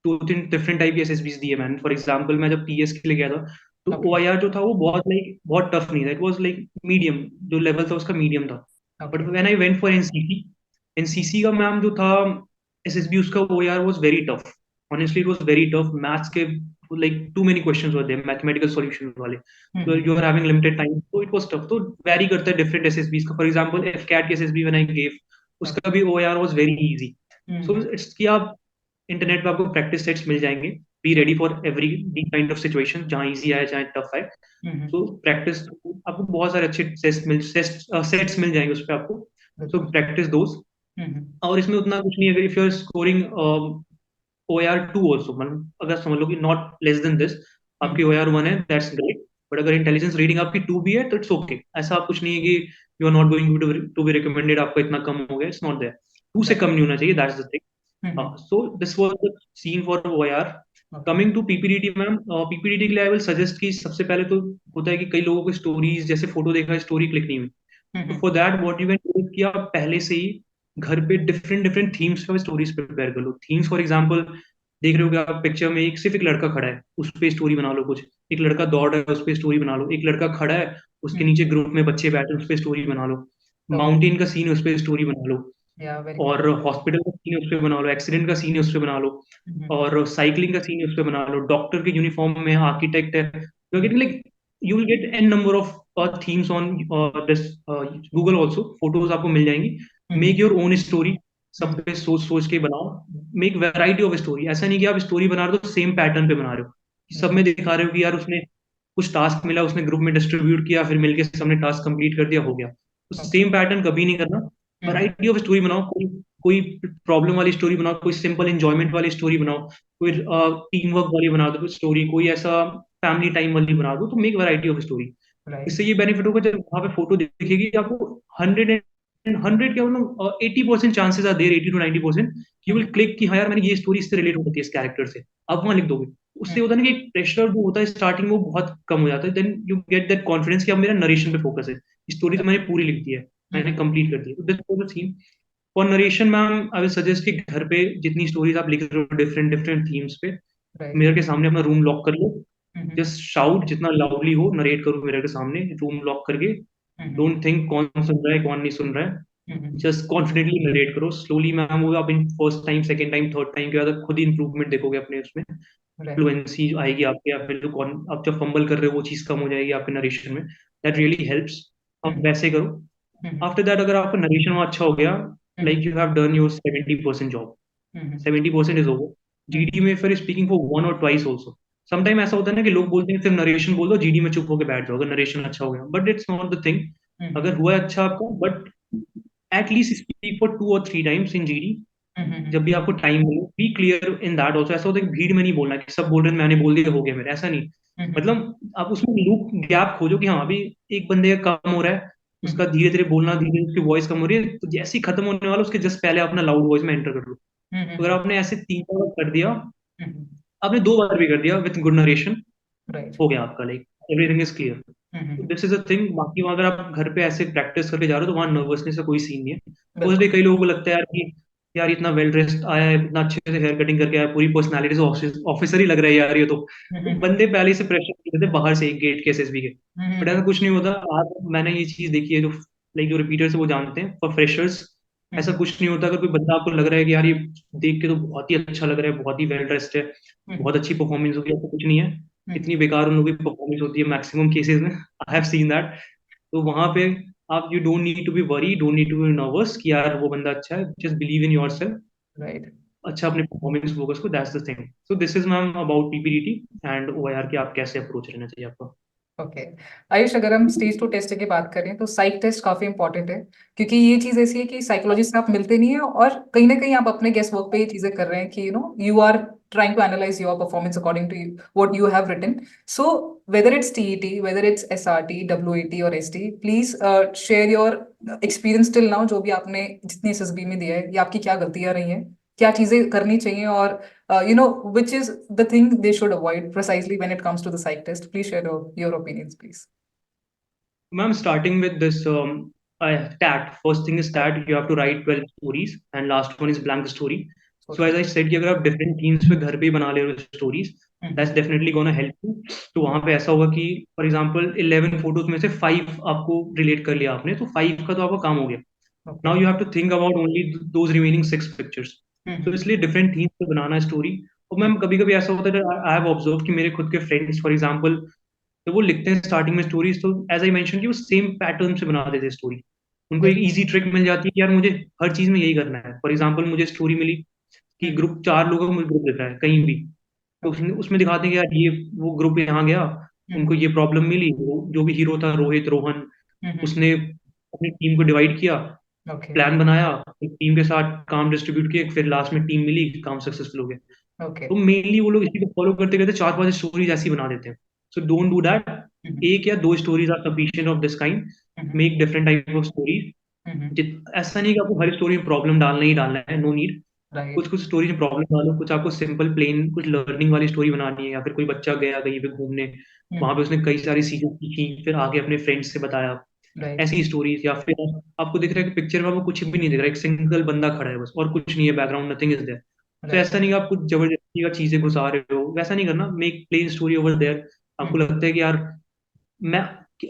2-3 डिफरेंट टाइप की SSBs दी है मैंने। फॉर एग्जांपल मैं जब PS के लिए गया था तो Okay. OIR जो था वो बहुत टफ नहीं था, इट वाज लाइक मीडियम, जो लेवल था उसका मीडियम था। But Okay. When I went for NCC, NCC का मैम जो था, एसएसबी, उसका OIR was very tough. Honestly it was very tough. Maths के like too many questions were there, mathematical solution वाले, तो Mm-hmm. You are having limited time, तो it was tough. तो very करता है डिफरेंट एसएसबीज का। For example AFCAT के SSB when I gave, उसका भी OIR was very easy. So Mm-hmm. It's कि आप इंटरनेट पे आपको प्रैक्टिस सेट्स मिल जाएंगे। Be ready for every kind of situation, जहाँ इजी आए चाहे टफ आए। Mm-hmm. सो प्रैक्टिस, आपको बहुत सारे अच्छे सेट्स मिल जाएंगे उस पर आपको। सो बिल्कुल। Practice those. Mm-hmm. और इसमें उतना कुछ नहीं है, अगर if you are scoring OIR 2 also, मतलब अगर समझ लो कि नॉट लेस देन दिस, आपकी Mm-hmm. OIR 1 है, दैट्स ग्रेट। बट अगर इंटेलिजेंस रीडिंग आपकी 2 भी है तो इट्स ओके। ऐसा आप कुछ नहीं है कि you are not going to be recommended, आपका इतना कम हो गया, इट्स नॉट देयर। 2 से Right. कम नहीं होना चाहिए, that's the thing. Mm-hmm. So this was the scene for OIR. Okay. Coming to PPDT ma'am, PPDT के लिए आई विल सजेस्ट कि सबसे पहले तो होता है कि कई लोगों को स्टोरीज, जैसे फोटो देखा स्टोरी क्लिक नहीं हुई, तो Mm-hmm. For that what you can do कि आप पहले से ही घर पे डिफरेंट डिफरेंट थीम्स पे स्टोरीज प्रिपेयर कर लो। थीम्स फॉर एग्जांपल, देख रहे हो कि आप पिक्चर में सिर्फ एक लड़का खड़ा है, उस पे स्टोरी बना लो कुछ। एक लड़का दौड़ रहा है, उस पे स्टोरी बना लो। एक लड़का खड़ा है, उसके Mm-hmm. नीचे ग्रुप में बच्चे बैठे, उस पे स्टोरी बना लो। Okay. माउंटेन का सीन, उस पे स्टोरी बना लो। Yeah, very good. और हॉस्पिटल का सीन उस पे बना लो, एक्सीडेंट का सीन उस पे बना लो। Mm-hmm. और साइकिलिंग का सीन उस पे बना लो। डॉक्टर के यूनिफॉर्म में आर्किटेक्ट है, you getting like, you will get an number of themes on this Google also. Photos आपको मिल जाएंगी। Mm-hmm. Make your own story, सब Mm-hmm. पे सोच सोच के बनाओ। Make variety of story. ऐसा नहीं कि आप स्टोरी बना रहे हो तो सेम पैटर्न पे बना रहे हो, कि सब Mm-hmm. में दिखा रहे हो कि यार उसने कुछ टास्क मिला, उसने ग्रुप में डिस्ट्रीब्यूट किया, फिर मिलके सबने टास्क कंप्लीट कर दिया, हो गया। तो Okay. सेम पैटर्न कभी नहीं करना। Mm-hmm. वैरायटी ऑफ स्टोरी बनाओ। कोई कोई प्रॉब्लम वाली स्टोरी बनाओ, कोई सिंपल एंजॉयमेंट वाली स्टोरी बनाओ, कोई टीम वर्क वाली बना दो स्टोरी, कोई ऐसा फैमिली टाइम वाली बना दो। तो make variety of story. Right. इससे ये बेनिफिट होगा, जब वहां पे फोटो दिखेगी आपको, 100 क्या मतलब 80% chances are there, 80 to 90% you will Mm-hmm. Click कि हाँ यार, मैंने ये स्टोरी इससे रिलेट होती है, इस कैरेक्टर से। आप वहां लिख दोगे, उससे होता है ना कि प्रेशर जो होता है स्टार्टिंग में वो बहुत कम हो जाता है। Then you get that confidence कि अब मेरा नरेशन पे फोकस है, स्टोरी तो मैंने पूरी लिख दी है, मैंने Mm-hmm. कंप्लीट कर दी है। This was the theme for narration ma'am. I will suggest कि घर पे जितनी स्टोरीज आप लिख रहे हो डिफरेंट डिफरेंट थीम्स पे, Right. मिरर के सामने अपना रूम लॉक कर लो। Mm-hmm. जस्ट शाउट जितना लाउडली हो, नरेट करो मिरर के सामने, रूम लॉक करके। Mm-hmm. डोंट थिंक कौन सुन रहा है कौन नहीं सुन रहा है, Mm-hmm. जस्ट कॉन्फिडेंटली नरेट करो स्लोली। मैम वो आप in first time, second time, third time के बाद खुद ही इंप्रूवमेंट देखोगे अपने उसमें, Right. फ्लुएंसी आएगी आपके, या फिर जो कौन आप जब फंबल कर रहे हो वो चीज कम हो जाएगी आपके नरेशन में। That Right. Really helps. आप Mm-hmm. वैसे करो। Mm-hmm. आफ्टर दैट अगर आपका नरेशन वहाँ अच्छा हो गया, Mm-hmm. Like you have done your 70% job, Mm-hmm. 70% is over. GD में फिर स्पीकिंग फॉर वन और ट्वाइस ऑल्सो। समटाइम ऐसा होता है ना कि लोग बोलते हैं सिर्फ नरेशन बोल दो, जीडी में चुप होकर बैठ जाओ अगर नरेशन अच्छा हो गया, but it's not the thing. Mm-hmm. अगर हुआ है अच्छा आपको, but at least speak for 2 or 3 times in GD. Mm-hmm. जब भी आपको टाइम मिले, be clear in that also. ऐसा होता है कि भीड़ में नहीं बोलना कि सब बोल रहे हैं मैंने बोल दिया हो गया मेरा, ऐसा नहीं। Mm-hmm. मतलब आप उसमें लूप गैप खोजो कि हाँ अभी एक बंदे का कम हो रहा है, उसका Mm-hmm. धीरे धीरे बोलना, धीरे धीरे उसकी वॉइस कम हो रही है, तो जैसे ही खत्म होने वाला उसके जस्ट पहले अपना लाउड वॉइस में एंटर कर लो। तो अगर Mm-hmm. आपने ऐसे 3 बार कर दिया, Mm-hmm. आपने 2 बार भी कर दिया विथ गुड नरेशन, Right. हो गया आपका, like everything is clear. Mm-hmm. This is a thing. बाकी वहाँ अगर आप घर पे ऐसे प्रैक्टिस करके जा रहे हो तो वहाँ नर्वसनेस का कोई सीन नहीं है। बिल्कुल। मोस्टली कई लोगों को लगता है यार कि यार इतना वेल ड्रेस्ड आया है, इतना अच्छे से हेयर कटिंग करके आया है, पूरी पर्सनालिटी से ऑफिसर ही लग रहा है यार ये तो Mm-hmm. बंदे पहले से प्रेशर देते बाहर से गेट के एसएसबी के। बट ऐसा Mm-hmm. कुछ नहीं होता। आज मैंने ये चीज देखी है, जो लाइक जो रिपीटर्स है वो जानते हैं, फॉर फ्रेशर्स ऐसा Mm-hmm. कुछ नहीं होता। अगर कोई बंदा आपको लग रहा है कि यार ये देख के तो बहुत ही अच्छा लग रहा है, बहुत ही वेल ड्रेस्ड है, बहुत अच्छी परफॉर्मेंस होगी, ऐसा कुछ नहीं है। इतनी Mm-hmm. बेकार उन लोगों की परफॉर्मेंस होती है मैक्सिमम केसेस में, आई हैव सीन दैट। तो वहां पे आप, you don't need to be worry, don't need to be nervous कि यार वो बंदा अच्छा है, just believe in yourself. Right. अच्छा अपने परफॉर्मेंस फोकस को, that's the thing. So this is ma'am about PPDT and OIR के आप कैसे अप्रोच रहना चाहिए आपका। ओके। आयुष, अगर हम स्टेज टू टेस्ट की बात करें तो साइक टेस्ट काफी इंपॉर्टेंट है, क्योंकि ये चीज ऐसी है कि साइकोलॉजिस्ट से आप मिलते नहीं है और कहीं ना कहीं आप अपने गेस्ट वर्क पे ये चीजें कर रहे हैं कि you are trying to analyze your performance according to what you have written. So whether it's TET, whether it's SRT, WAT or ST, please share your experience till now, जो भी आपने जितनी SSB में दिया है, ये आपकी क्या गलतियां रही हैं, क्या चीजें करनी चाहिए, और which is the thing they should avoid precisely when it comes to the psych test. Please share your opinions, please. Ma'am, starting with this TAT, first thing is Right. TAT, you have to write 12 stories and last one is blank story. So Okay. as I said कि अगर आप different themes पे घर पे ही बना ले रहे हो stories, that's definitely gonna help you. तो वहां पे ऐसा होगा कि फॉर एग्जांपल 11 फोटोज में से 5 आपको रिलेट कर लिया आपने, तो 5 का तो आपका काम हो गया। Okay. Now you have to think about only those remaining 6 pictures. तो इसलिए डिफरेंट थीम्स पे बनाना स्टोरी। और मैम कभी कभी ऐसा होता है, आई हैव ऑब्जर्व कि मेरे खुद के फ्रेंड्स फॉर एग्जांपल, तो वो लिखते हैं स्टार्टिंग में स्टोरीज, तो एज आई मेंशन कि वो सेम पैटर्न से बना देते हैं स्टोरी। उनको एक इजी ट्रिक मिल जाती है कि यार मुझे हर चीज में यही करना है। फॉर एग्जांपल मुझे स्टोरी मिली कि ग्रुप 4 लोगों का मुझे ग्रुप दिख रहा है कहीं भी, तो उसने उसमें दिखाते हैं कि यार ये वो ग्रुप यहाँ गया, उनको ये प्रॉब्लम मिली, वो जो भी हीरो था रोहित रोहन, उसने अपनी टीम को डिवाइड किया, ओके। प्लान बनाया, टीम के साथ काम डिस्ट्रीब्यूट किए, फिर लास्ट में टीम मिली, काम सक्सेसफुल हो गया। ओके। तो मेनली वो लोग इसी को फॉलो करते करते 4-5 स्टोरीज ऐसी बना देते हैं। So don't do that. एक या दो stories are sufficient of this kind. Make different type of stories. ऐसा नहीं कि आपको हर स्टोरी में प्रॉब्लम डालना ही डालना है, नो नीड। राइट। कुछ कुछ स्टोरी में प्रॉब्लम डालो, कुछ आपको सिंपल प्लेन कुछ लर्निंग वाली स्टोरी बनानी है, या फिर कोई बच्चा गया कहीं पे घूमने, वहां पे उसने कई सारी चीजें सीखी, फिर आगे अपने फ्रेंड्स से बताया, राइट। ऐसी स्टोरीज। या फिर आपको दिख रहा है कि पिक्चर में आपको कुछ भी नहीं दिख रहा है, एक सिंगल बंदा खड़ा है बस, और कुछ नहीं है, बैकग्राउंड नथिंग इज देयर। तो राइट। ऐसा नहीं कि आप कुछ जबरदस्ती का चीजें घुसा रहे हो, वैसा नहीं करना। Make plain story over there. आपको लगता है कि यार मैं,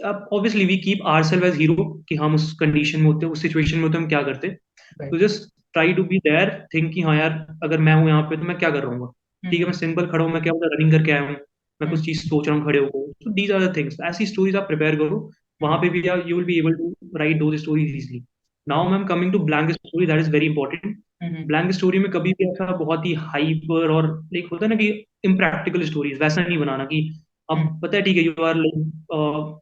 अब obviously we keep ourself as hero, कि हम उस कंडीशन में होते हैं, उस सिचुएशन में होते हैं, हम क्या करते। तो right. Just try to be there, think कि हाँ यार अगर मैं हूँ यहाँ पे तो मैं क्या कर रहा हूँ। ठीक है, मैं सिंपल खड़ा हूँ, मैं क्या होता रनिंग करके आया हूँ, मैं कुछ चीज सोच रहा हूँ खड़े होकर। तो दीज आर द थिंग्स, ऐसी स्टोरीज आप प्रिपेयर करो, वहां पे भी you will be able to write those stories easily. Now ma'am coming to blank story, that is very important. Blank story में कभी भी ऐसा बहुत ही हाइपर और लाइक होता है ना कि इम्प्रैक्टिकल स्टोरीज, वैसा नहीं बनाना कि अब पता है ठीक है you are like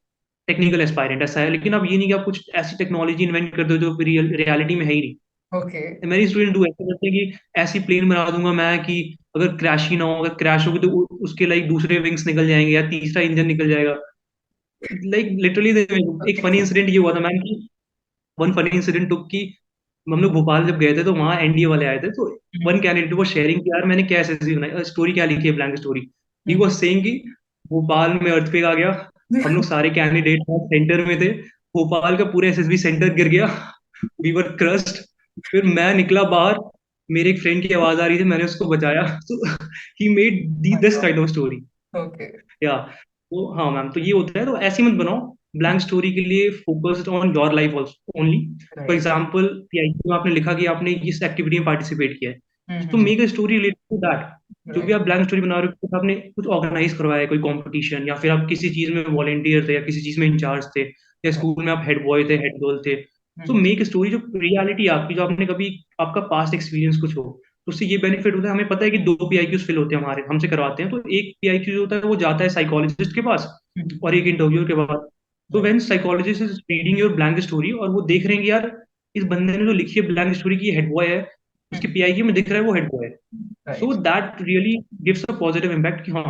technical aspirant, ऐसा है, लेकिन अब ये नहीं कि आप कुछ ऐसी टेक्नोलॉजी इन्वेंट कर दो जो रियलिटी में है ही नहीं। ओके। मेरी स्टूडेंट डू ऐसे करते हैं कि ऐसी प्लेन बना दूंगा मैं कि अगर क्रैश ही ना हो, अगर क्रैश होगी तो उसके लाइक दूसरे विंग्स निकल जाएंगे या तीसरा इंजन निकल जाएगा। लाइक लिटरली एक फनी इंसिडेंट ये हुआ था मैम कि वन फनी इंसिडेंट टुक कि हम लोग भोपाल जब गए थे तो वहाँ एनडीए वाले आए थे, तो वन कैंडिडेट वो शेयरिंग कि यार मैंने क्या एसएससी बनाई, स्टोरी क्या लिखी है, blank story. He was saying कि भोपाल में अर्थक्वेक आ गया, हम लोग सारे कैंडिडेट सेंटर में थे, भोपाल का पूरा एसएसबी सेंटर गिर गया, वी वर क्रस्ट। फिर मैं निकला बाहर, मेरे एक फ्रेंड की आवाज आ रही थी, मैंने उसको बचाया। तो he made this kind of story. Okay. या तो हाँ मैम, तो ये होता है, तो ऐसी मत बनाओ। ब्लैंक स्टोरी के लिए focused on your life only. For right. Example PIQ में आपने लिखा कि आपने इस एक्टिविटी में पार्टिसिपेट किया है, तो make a story related to that. जो भी राइट। आप ब्लैंक स्टोरी बना रहे हो, कुछ आपने कुछ ऑर्गेनाइज करवाया है, कोई कॉम्पिटिशन, या फिर आप किसी चीज में वॉलेंटियर थे, या किसी चीज में इंचार्ज थे, या स्कूल में आप हेड बॉय थे, हेड गर्ल थे। तो मेक स्टोरी जो रियलिटी आपकी, जो आपने कभी आपका पास्ट एक्सपीरियंस कुछ हो, तो उससे ये बेनिफिट होता है। हमें पता है कि 2 पीआईक्यूज फिल होते हैं हमारे, हमसे करवाते हैं, तो एक पीआईक्यू जो होता है वो जाता है साइकोलॉजिस्ट के पास और एक इंटरव्यूअर के पास। तो when psychologist is reading your blank story और वो देख रहे हैं कि यार इस बंदे ने जो लिखी है ब्लैंक स्टोरी की हेड बॉय है, उसके पीआईक्यू में दिख रहा है वो हेड बॉय है। So right. That really gives a positive impact कि हाँ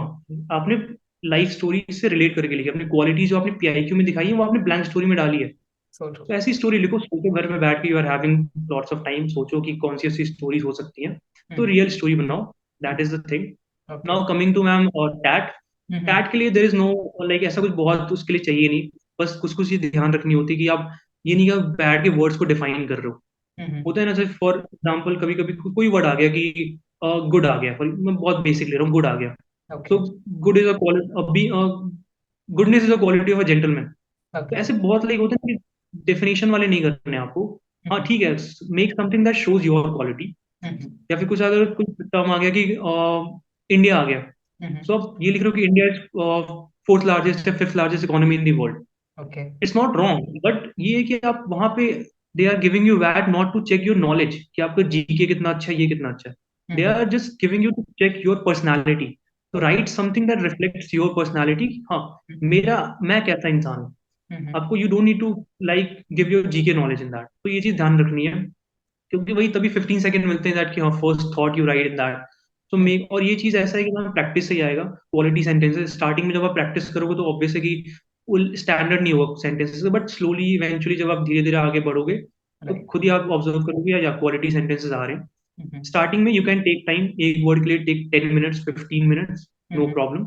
आपने लाइफ स्टोरी से रिलेट करके लिखी, अपनी क्वालिटी जो आपने पीआईक्यू में दिखाई है वो आपने ब्लैंक स्टोरी में डाली है। So true. तो ऐसी स्टोरी लिखो, सोचो घर में बैठ के, you are having lots of time, सोचो कि कौन सी ऐसी स्टोरीज हो सकती हैं, तो रियल स्टोरी बनाओ। That is the thing. Okay. Now coming to ma'am और टैट। टैट के लिए देर इज नो लाइक ऐसा कुछ बहुत उसके लिए चाहिए नहीं। बस कुछ कुछ ये ध्यान रखनी होती है कि आप ये नहीं कि आप बैठ के वर्ड्स को डिफाइन कर रहे हो। होता है ना, जैसे फॉर एग्जाम्पल कभी कभी कोई वर्ड आ गया कि गुड आ गया, मैं बहुत बेसिक ले रहा हूँ, गुड आ गया। ओके। तो गुड इज अ क्वालिटी, अभी goodness is a quality of a gentleman. तो ओके। ऐसे बहुत लाइक होते हैं कि डेफिनेशन वाले नहीं करने आपको। हाँ ठीक है, make something that shows your quality. या फिर कुछ अगर कुछ टर्म आ गया कि इंडिया आ गया, सो आप ये लिख रहे हो कि इंडिया इज फोर्थ लार्जेस्ट या fifth largest economy in the world. Okay. It's not wrong, but ये है कि आप वहां पे they are giving you that not to check your knowledge कि आपका जीके कितना अच्छा है, ये कितना अच्छा है। They are just giving you to check your personality. तो okay. Right something that reflects your personality. हाँ मेरा, मैं कैसा इंसान हूँ। आपको you don't need to like give your GK knowledge in that. तो ये चीज ध्यान रखनी है, क्योंकि वही तभी 15 सेकंड मिलते हैं दैट कि हाँ first thought you right in that. तो मे और ये चीज ऐसा है कि ना प्रैक्टिस से ही आएगा। क्वालिटी सेंटेंसेस स्टार्टिंग में जब आप प्रैक्टिस करोगे तो ऑब्वियस है कि स्टैंडर्ड नहीं होगा सेंटेंसेस, बट स्लोली इवेंचुअली जब आप धीरे धीरे आगे बढ़ोगे तो राइट। खुद ही आप ऑब्जर्व करोगे या क्वालिटी सेंटेंसेस आ रहे हैं। स्टार्टिंग में यू कैन टेक टाइम, एक वर्ड के लिए take 10 minutes 15 minutes, no problem.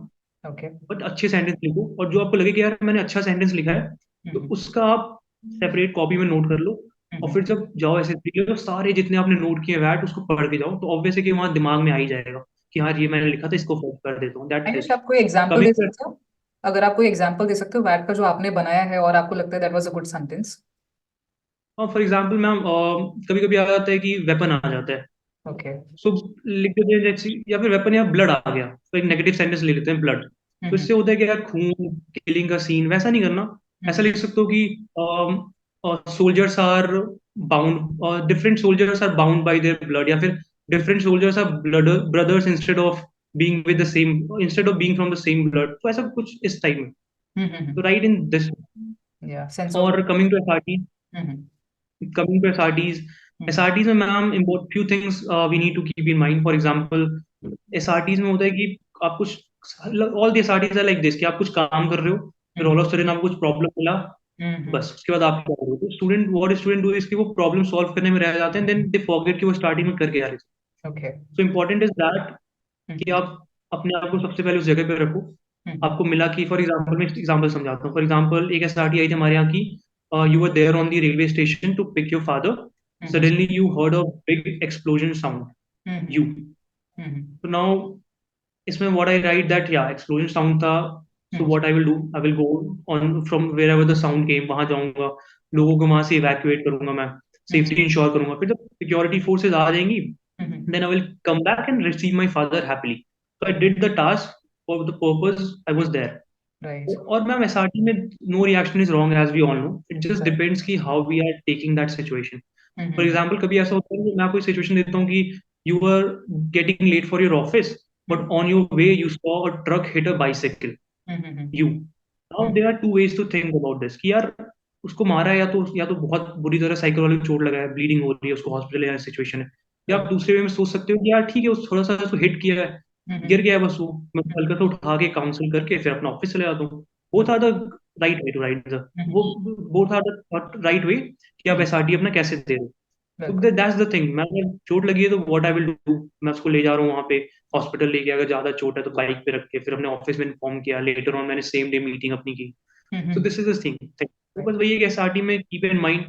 Okay. But अच्छे सेंटेंस लिखो, और जो आपको लगे कि यार मैंने अच्छा सेंटेंस लिखा है, तो उसका आप सेपरेट कॉपी में नोट कर लो। और फिर जब जाओ ऐसे तो सारे जितने आपने नोट किए वैट उसको पढ़ के जाओ, तो ऑब्वियस है कि वहां दिमाग में आ ही जाएगा। कि हाँ ये मैंने लिखा था, इसको फॉलो कर देता हूँ, दैट आयुष, हेल्प्स। आप कोई एग्जांपल कमिंग दे टू सकते हो? अगर आप कोई एग्जांपल दे सकते हो वैट का जो आपने बनाया है और आपको लगता है that was a good sentence. For example ma'am, कभी कभी आ जाता है कि वेपन आ जाता है, ओके। सो लिख देते हैं जैसे, या फिर वेपन या ब्लड आ गया, तो एक नेगेटिव सेंटेंस ले लेते हैं ब्लड। तो इससे होता है कि यार खून, किलिंग का सीन, वैसा नहीं करना। ऐसा लिख सकते हो कि soldiers are bound, different soldiers are bound by their blood, या फिर different soldiers are brothers instead of being with the same, instead of being from the same blood, तो ऐसा कुछ इस टाइप में, तो राइट इन दिस। या sense of. और coming to SRTs, SRTs में ma'am import few things we need to keep in mind. For example SRTs में होता है कि आप कुछ, all the SRTs are like this, कि आप कुछ काम कर रहे हो, फिर ऑल ऑफ सडन आपको कुछ प्रॉब्लम मिला, बस उसके बाद आप क्या करोगे? तो student, what student do is कि वो प्रॉब्लम सॉल्व करने में रह जाते हैं, देन दे फॉरगेट कि वो स्टार्टिंग में करके आ रहे थे। Okay. So important is that कि आप अपने आप को सबसे पहले उस जगह पे रखो। आपको मिला कि, फॉर एग्जांपल मैं एग्जांपल समझाता हूँ। फॉर एग्जांपल एक SRT आई थी हमारे यहाँ की, you were there on the railway station to pick your father, suddenly you heard a big explosion sound, you, so now इसमें what I write that yeah explosion sound था, so what I will do, I will go on from wherever the sound came, वहां जाऊंगा, लोगों को वहां से evacuate करूंगा, मैं सेफ्टी इंश्योर करूंगा, फिर जब सिक्योरिटी फोर्सेज आ जाएंगी, then I will come back and receive my father happily, so I did the task for the purpose I was there. Right. और मैम SRT में no reaction is wrong, as we all know, it just depends कि how we are taking that situation. For example कभी ऐसा होता है कि मैं आपको सिचुएशन देता हूँ कि you are getting late for your office, but on your way you saw a truck hit a bicycle, you, now there are two ways to think about this, कि यार उसको मारा है, या तो बहुत बुरी तरह साइकोलॉजिकल चोट लगा है, ब्लीडिंग हो रही है, उसको हॉस्पिटल ले जाने सिचुएशन है, या आप दूसरे वे में सोच सकते हो कि यार ठीक है, उस थोड़ा सा उसको हिट किया है, गिर गया है बस वो, मैं हल्का सा उठा के काउंसिल करके फिर अपना ऑफिस चले जाता हूँ। Both are the right way to write the, वो both are the right way कि आप SRT अपना कैसे दे रहे हो। तो दैट्स द थिंग, मैं अगर चोट लगी है तो व्हाट आई विल डू, मैं उसको ले जा रहा हूँ वहाँ पे हॉस्पिटल लेके, अगर ज्यादा चोट है तो बाइक पे रख के फिर अपने ऑफिस में इन्फॉर्म किया, लेटर ऑन मैंने सेम डे मीटिंग अपनी की। सो दिस इज द थिंग, तो बस वही है कि SRT में कीप इन माइंड,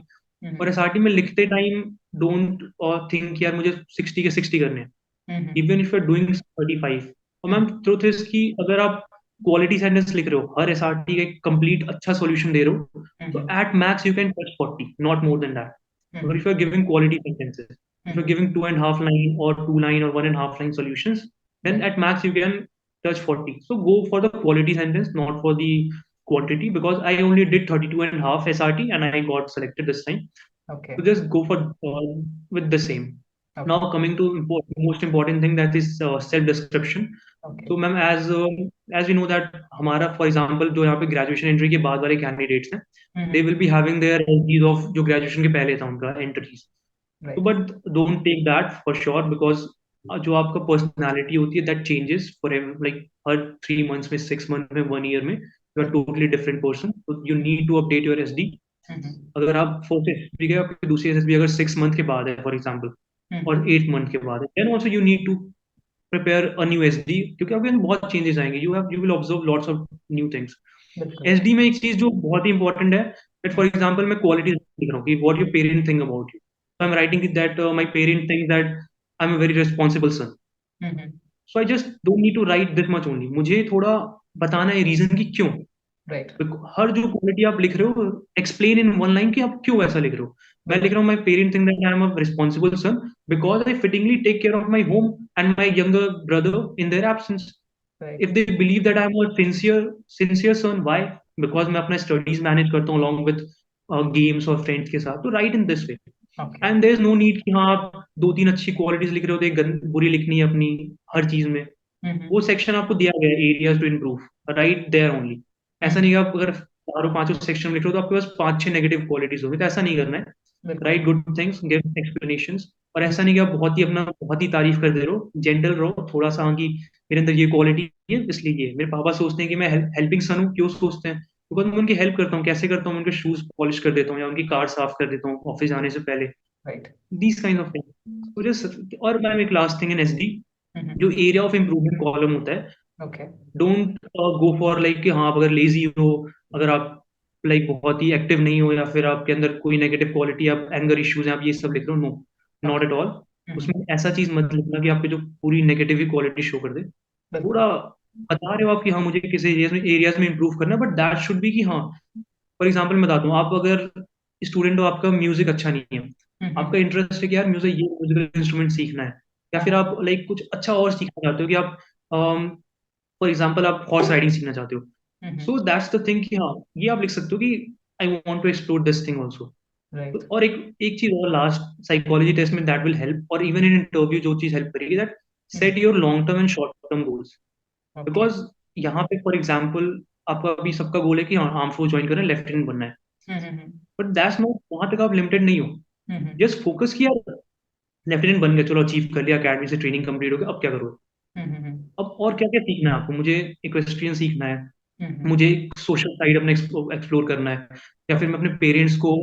और SRT में लिखते टाइम डोंट थिंक यार मुझे 60 के 60 करने हैं, even if you are doing 35। और मैम ट्रुथ इज कि अगर आप क्वालिटी सेंटेंस लिख रहे हो, हर SRT का एक कंप्लीट अच्छा सॉल्यूशन दे रहे हो, तो at max you can touch 40, not more than that. But if you're giving quality sentences, if you're giving 2.5 line or 2 line or 1.5 line solutions, then at max you can touch 40. So go for the quality sentence, not for the quantity, because I only did 32.5 SRT and I got selected this time. Okay. So just go for with the same. Now coming to most important thing, that is self description. Okay. तो ma'am as we know that हमारा for example जो यहाँ पे graduation entry के बाद वाले candidates हैं, they will be having their entries of जो ग्रेजुएशन के पहले था उनका एंट्रीज, तो but don't take that for sure, because जो आपका पर्सनालिटी होती है दैट चेंजेस फॉर लाइक हर 3 मंथ्स में, 6 मंथ में, 1 ईयर में, you are totally different person, तो you need to update your SD। अगर आप फर्स्ट SSB गए, आपकी दूसरी SSB अगर 6 मंथ के बाद है फॉर एग्जाम्पल, और 8 मंथ के बाद है, then also you need to prepare a new SD, क्योंकि आपके अंदर बहुत चेंजेस आएंगे, you will observe lots of new things. SD में एक चीज जो बहुत ही इंपॉर्टेंट है, दैट फॉर एग्जांपल मैं क्वालिटी लिख रहा हूँ कि what your parent think about you, I am writing that my parent think that I am a very responsible son, so I just don't need to right this much only, मुझे थोड़ा बताना है reason कि क्यों। Right. हर जो quality आप लिख रहे हो, एक्सप्लेन इन 1 लाइन कि आप क्यों ऐसा लिख रहे हो। मैं लिख रहा हूँ my parent think that I am a responsible son because I fittingly take care of my home and my younger brother in their absence. If they believe that I'm a sincere son, why? Because मैं अपना studies manage करता हूँ along with games और friends के साथ, तो write in this way. And there is no need कि हाँ आप 2-3 अच्छी क्वालिटीज लिख रहे हो तो एक बुरी लिखनी है अपनी हर चीज में। वो सेक्शन आपको दिया गया है, areas to improve, write there only. ऐसा नहीं कि आप अगर 4 और 5 सेक्शन लिख रहे हो तो आपके पास 5-6 नेगेटिव क्वालिटीज होगी, तो ऐसा नहीं करना है। Right good things, give explanations, और ऐसा नहीं कि आप बहुत ही तारीफ कर दे रहे हो, जेंटल रहो थोड़ा सा, हाँ कि मेरे अंदर ये क्वालिटी है इसलिए ये मेरे पापा सोचते हैं कि मैं हेल्पिंग सन हूँ, क्यों सोचते हैं? बिकॉज मैं उनकी हेल्प करता हूँ, कैसे करता हूँ, उनके शूज पॉलिश कर देता हूँ या उनकी कार साफ कर देता हूँ ऑफिस जाने से पहले, right. These kind of thing. और मैम एक लास्ट थिंग इन SD, जो एरिया ऑफ इम्प्रूवमेंट कॉलम होता है, okay. Don't go for like कि हाँ आप अगर लेजी हो, अगर आप लाइक बहुत ही एक्टिव नहीं हो, या फिर आपके अंदर कोई नेगेटिव क्वालिटी, आप एंगर इश्यूज हैं, आप ये सब लिख रहे हो, नो, नॉट एट ऑल। उसमें ऐसा चीज मत लिखना कि आपके जो पूरी नेगेटिव क्वालिटी शो कर दे। बिल्कुल। थोड़ा बता रहे हो आप कि हाँ मुझे किस एरियाज में इंप्रूव करना है, बट दैट शुड बी कि हाँ, फॉर एग्जाम्पल मैं बताता हूँ, आप अगर स्टूडेंट हो, आपका म्यूजिक अच्छा नहीं है, आपका इंटरेस्ट है कि यार म्यूजिक, ये म्यूजिकल इंस्ट्रूमेंट सीखना है, या फिर आप लाइक कुछ अच्छा और सीखना चाहते हो कि आप फॉर एग्जाम्पल आप हॉर्स राइडिंग सीखना चाहते हो, सो दैट्स द थिंग कि हाँ ये आप लिख सकते हो कि I want to explore this thing also. Right. और एक एक चीज और लास्ट, साइकोलॉजी टेस्ट में दैट विल हेल्प, और इवन इन इंटरव्यू जो चीज हेल्प करेगी, that set your long term and short term goals. Okay. Because यहाँ पे फॉर एग्जाम्पल आपका अभी सबका गोल है कि हाँ आर्म फोर्स ज्वाइन करना है, लेफ्टिनेंट बनना है, बट दैट्स नॉट, वहां तक आप लिमिटेड नहीं हो। जस्ट फोकस किया, लेफ्टिनेंट बन गया, चलो अचीव कर लिया, अकेडमी से ट्रेनिंग कंप्लीट हो गया, अब क्या करो? अब और क्या क्या सीखना है आपको? मुझे इक्वेस्ट्रियन सीखना है, मुझे सोशल साइड अपने एक्सप्लोर करना है, या फिर मैं अपने पेरेंट्स को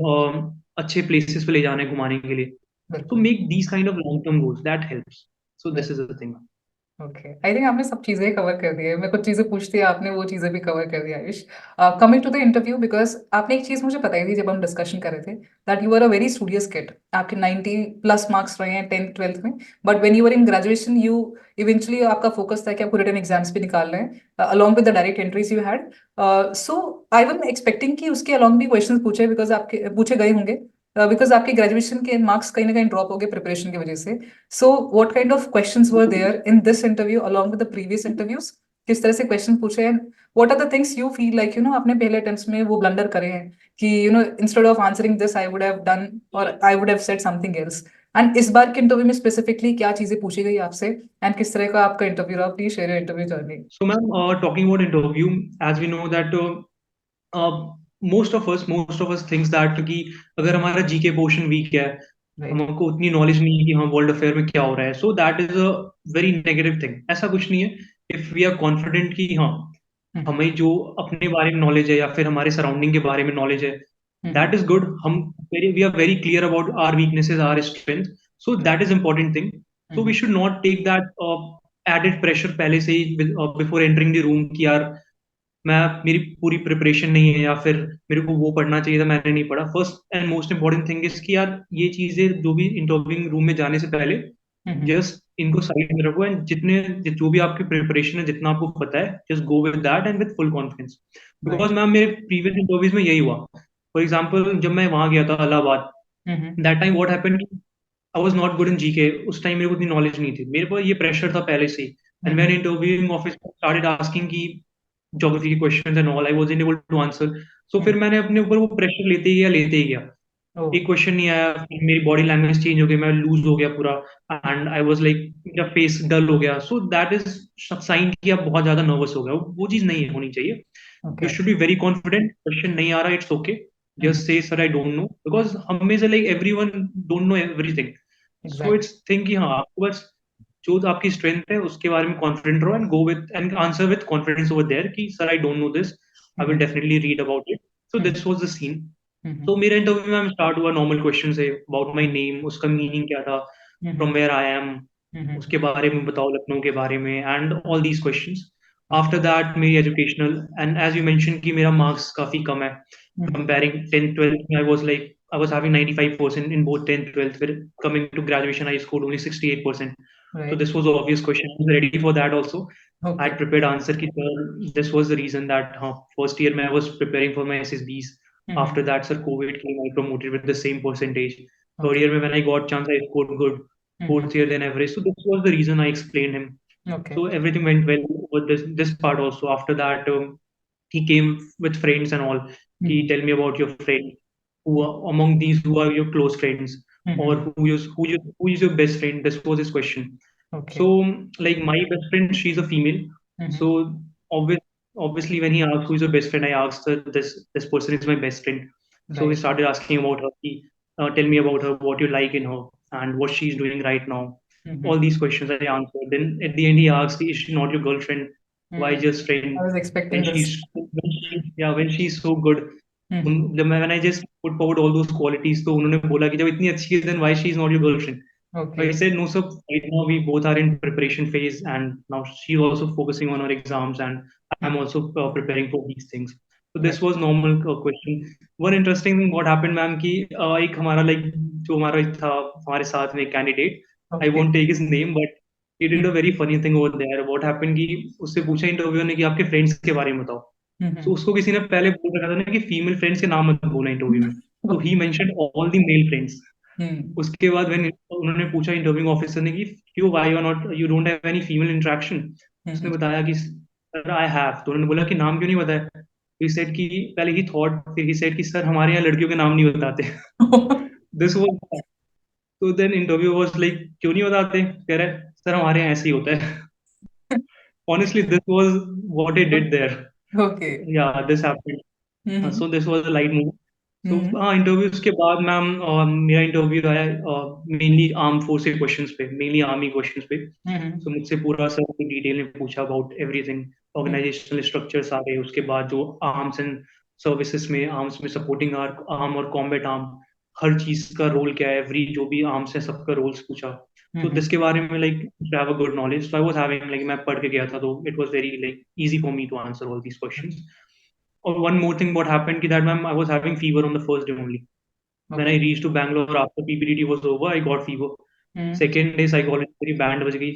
अच्छे प्लेसेस पे ले जाना है घुमाने के लिए। तो बिल्कुल। Make these kind of long term goals, that helps. So this is the thing. Okay, I think आपने सब चीजें कवर कर दी है। मैं कुछ चीजें पूछती है, आपने वो चीजें भी कवर कर दी Ayush. Coming to the interview, because आपने एक चीज मुझे बताई थी जब हम डिस्कशन कर रहे थे, that you are a very studious kid. आपके 90 प्लस मार्क्स रहे हैं 10th 12th में, but when you are in graduation you eventually आपका फोकस था कि आपको रिटन एग्जाम्स भी निकाल रहे हैं along with the direct entries you had. So I was expecting कि उसके अलॉन्ग भी क्वेश्चन पूछे, बिकॉज आपके पूछे गए होंगे, बिकॉज आपके ग्रेजुएशन के मार्क्स कहीं ना कहीं ड्रॉप हो गए प्रिपरेशन की वजह से। So, what kind of questions were there in this interview along with the previous interviews? किस तरह से क्वेश्चन पूछे हैं? What are the things you feel like आपने पहले अटेम्प्ट्स में वो ब्लंडर करे हैं कि instead of answering this I would have done or I would have said something else? And इस बार के इंटरव्यू में स्पेसिफिकली क्या चीजें पूछी गई आपसे एंड किस तरह का आपका इंटरव्यू रहा? Please share your interview journey. So, ma'am, talking about interview, as we know that most of us thinks that कि अगर हमारा जीके पोर्शन वीक है, राइट। हमको उतनी नॉलेज नहीं है कि हाँ वर्ल्ड अफेयर में क्या हो रहा है, so that is a very negative thing. ऐसा कुछ नहीं है। इफ वी आर कॉन्फिडेंट कि हाँ हमें जो अपने बारे में नॉलेज है या फिर हमारे सराउंडिंग के बारे में नॉलेज है, दैट इज गुड। हम we are very clear about our weaknesses, our strength, so that is important thing. So we should not take that added pressure पहले से ही बिफोर एंटरिंग द रूम कि यार मैं, मेरी पूरी प्रिपरेशन नहीं है, या फिर मेरे को वो पढ़ना चाहिए था मैंने नहीं पढ़ा। First and most important thing is कि यार ये चीजें जो भी इंटरव्यूइंग रूम में जाने से पहले जस्ट इनको साइड में रखो, एंड जो भी आपकी प्रिपरेशन है, जितना आपको पता है, just go with that and with full confidence. Because ma'am मेरे प्रीवियस इंटरव्यूज में यही हुआ। फॉर एग्जाम्पल जब मैं वहां गया था Allahabad, that time what happened, I was not good in GK. उस टाइम मेरे को इतनी नॉलेज नहीं थी, मेरे पास ये प्रेशर था पहले से ही। एंड मैंने इंटरव्यूइंग ऑफिस स्टार्टेड आस्किंग की ज्योग्राफी के questions and all, I was able to answer. So फिर मैंने अपने ऊपर वो प्रेशर लेते ही गया। एक क्वेश्चन नहीं आया, फिर मेरी बॉडी लैंग्वेज चेंज हो गई, मैं लूज हो गया पूरा, एंड आई वाज लाइक मेरा फेस डल हो गया। सो दैट इज साइन कि आप बहुत ज्यादा नर्वस हो गए। वो चीज नहीं होनी चाहिए। You should be very confident. Question नहीं आ रहा, it's okay, just say sir I don't no, because हम में से like everyone don't know everything. So it's think कि हाँ आपको बस जो आपकी स्ट्रेंथ है उसके बारे में कॉन्फिडेंट रहो, and go with and answer with confidence over there कि sir I don't know this, I will definitely read about it. So this was the scene. तो मेरा इंटरव्यू में स्टार्ट हुआ नॉर्मल क्वेश्चन से, अबाउट माय नेम, उसका meaning क्या था, from where I am, उसके बारे में बताओ, लखनऊ के बारे में, and all these questions. After that मेरी educational, and as you mention कि मेरा मार्क्स काफी कम है comparing 10th 12th में, I was having 95% in both 10th 12th, फिर coming to graduation I scored only 68%. So this was an obvious question, I was ready for that also. I had prepared answer ki sir, this was the reason that first year mein I was preparing for my SSBs. After that sir COVID came, I promoted with the same percentage. Third year mein when I got chance I scored good. Fourth year then average. So this was the reason I explained him. So everything went well with this part also. After that he came with friends and all. He tell me about your friend, who are, among these who are your close friends, or who is your best friend. This was his question. So like my best friend, she's a female. So obvious, obviously when he asked who is your best friend, I asked her, this person is my best friend. So we started asking about her. He, tell me about her, what you like in her, and what she's doing right now. All these questions I answered. Then at the end he asked, is she not your girlfriend? Why just friend? I was expecting this. When she's so good. जब मैं when I just put forward all those qualities, तो उन्होंने बोला कि जब इतनी अच्छी है then why she is not your girlfriend? So I said no sir, right now we both are in preparation phase, and now she's also focusing on her exams, and I'm also preparing for these things. So this was normal question. One interesting thing what happened ma'am कि एक हमारा like जो हमारा था हमारे साथ में candidate, I Okay. won't take his name, but he did a very funny thing over there. What happened कि उससे पूछा इंटरव्यूअर ने कि आपके फ्रेंड्स के बारे में बताओ. So उसको किसी ने पहले बोल रखा था ना कि फीमेल फ्रेंड्स के नाम मत बोलना इंटरव्यू में. So he mentioned all the male friends. उसके बाद when उन्होंने पूछा इंटरव्यूइंग ऑफिसर ने कि क्यों why you are not you don't have any female interaction. उसने बताया कि सर I have. तो उन्होंने बोला कि नाम क्यों नहीं बताया. He said कि पहले he thought फिर he said कि सर हमारे यहाँ लड़कियों के नाम नहीं बताते. This was तो देन इंटरव्यू वाज लाइक क्यों नहीं बताते. कह रहे सर हमारे यहाँ ऐसे ही होता है. Honestly, this was what I did there. Okay. Yeah, this happened. So this was a light move. So Mhm. हाँ इंटरव्यूज के बाद मैम मेरा इंटरव्यू आया मेनली आर्म फोर्स के क्वेश्चंस पे, मेनली आर्मी क्वेश्चंस पे. सो मुझसे पूरा सर डिटेल में पूछा अबाउट एवरीथिंग, ऑर्गेनाइजेशनल स्ट्रक्चर सारे, उसके बाद जो आर्म्स एंड सर्विसेज में आर्म्स में सपोर्टिंग आर्म और कॉम्बैट आर्म हर चीज का रोल क्या है, एवरी जो भी आर्म्स है सबका रोल्स पूछा. तो जिसके बारे में like have a good knowledge. So I was having like मैं पढ़ के गया था तो it was very like easy for me to answer all these questions. Or one more thing, what happened ki that ma'am, I was having fever on the first day only. When I reached to Bangalore after PPDT was over, I got fever. Second day psychology मेरी band बज गई.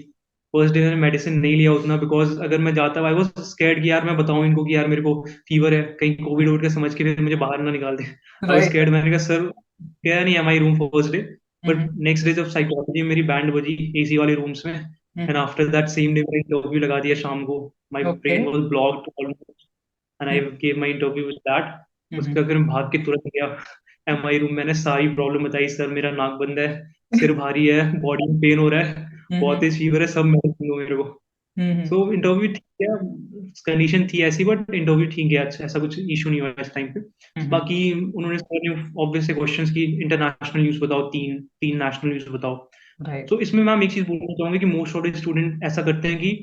First day मैंने medicine नहीं लिया उतना, because अगर मैं जाता आई वाज स्कैर्ड कि यार मैं बताऊं इनको कि यार मेरे को फीवर है, कहीं कोविड वोविड का समझ के फिर मुझे बाहर ना निकाल दे. I was Right. स्कैर्ड. मैंने कहा सर गया नहीं my room first day. But next day जब साइकोलॉजी में मेरी बैंड बजी एसी वाले रूम्स में, and after that same day मेरा इंटरव्यू लगा दिया शाम को. My Okay. Brain was blocked and I gave my interview with that. उसके बाद फिर मैं भाग के तुरंत गया एमआई रूम. मैंने सारी प्रॉब्लम बताई. सर मेरा नाक बंद है, सिर भारी है, बॉडी में पेन हो रहा है, बहुत तेज फीवर है, सब मेडिसिन दो मेरे को. सो इंटरव्यू ठीक गया. कंडीशन थी ऐसी बट इंटरव्यू ठीक गया. अच्छा ऐसा कुछ इशू नहीं हुआ इस टाइम पे. बाकी उन्होंने सारे ऑब्वियस से क्वेश्चंस की इंटरनेशनल न्यूज बताओ, तीन तीन नेशनल न्यूज बताओ. Right. तो इसमें मैम एक चीज बोलना चाहूंगा कि मोस्ट ऑफ द स्टूडेंट ऐसा करते हैं कि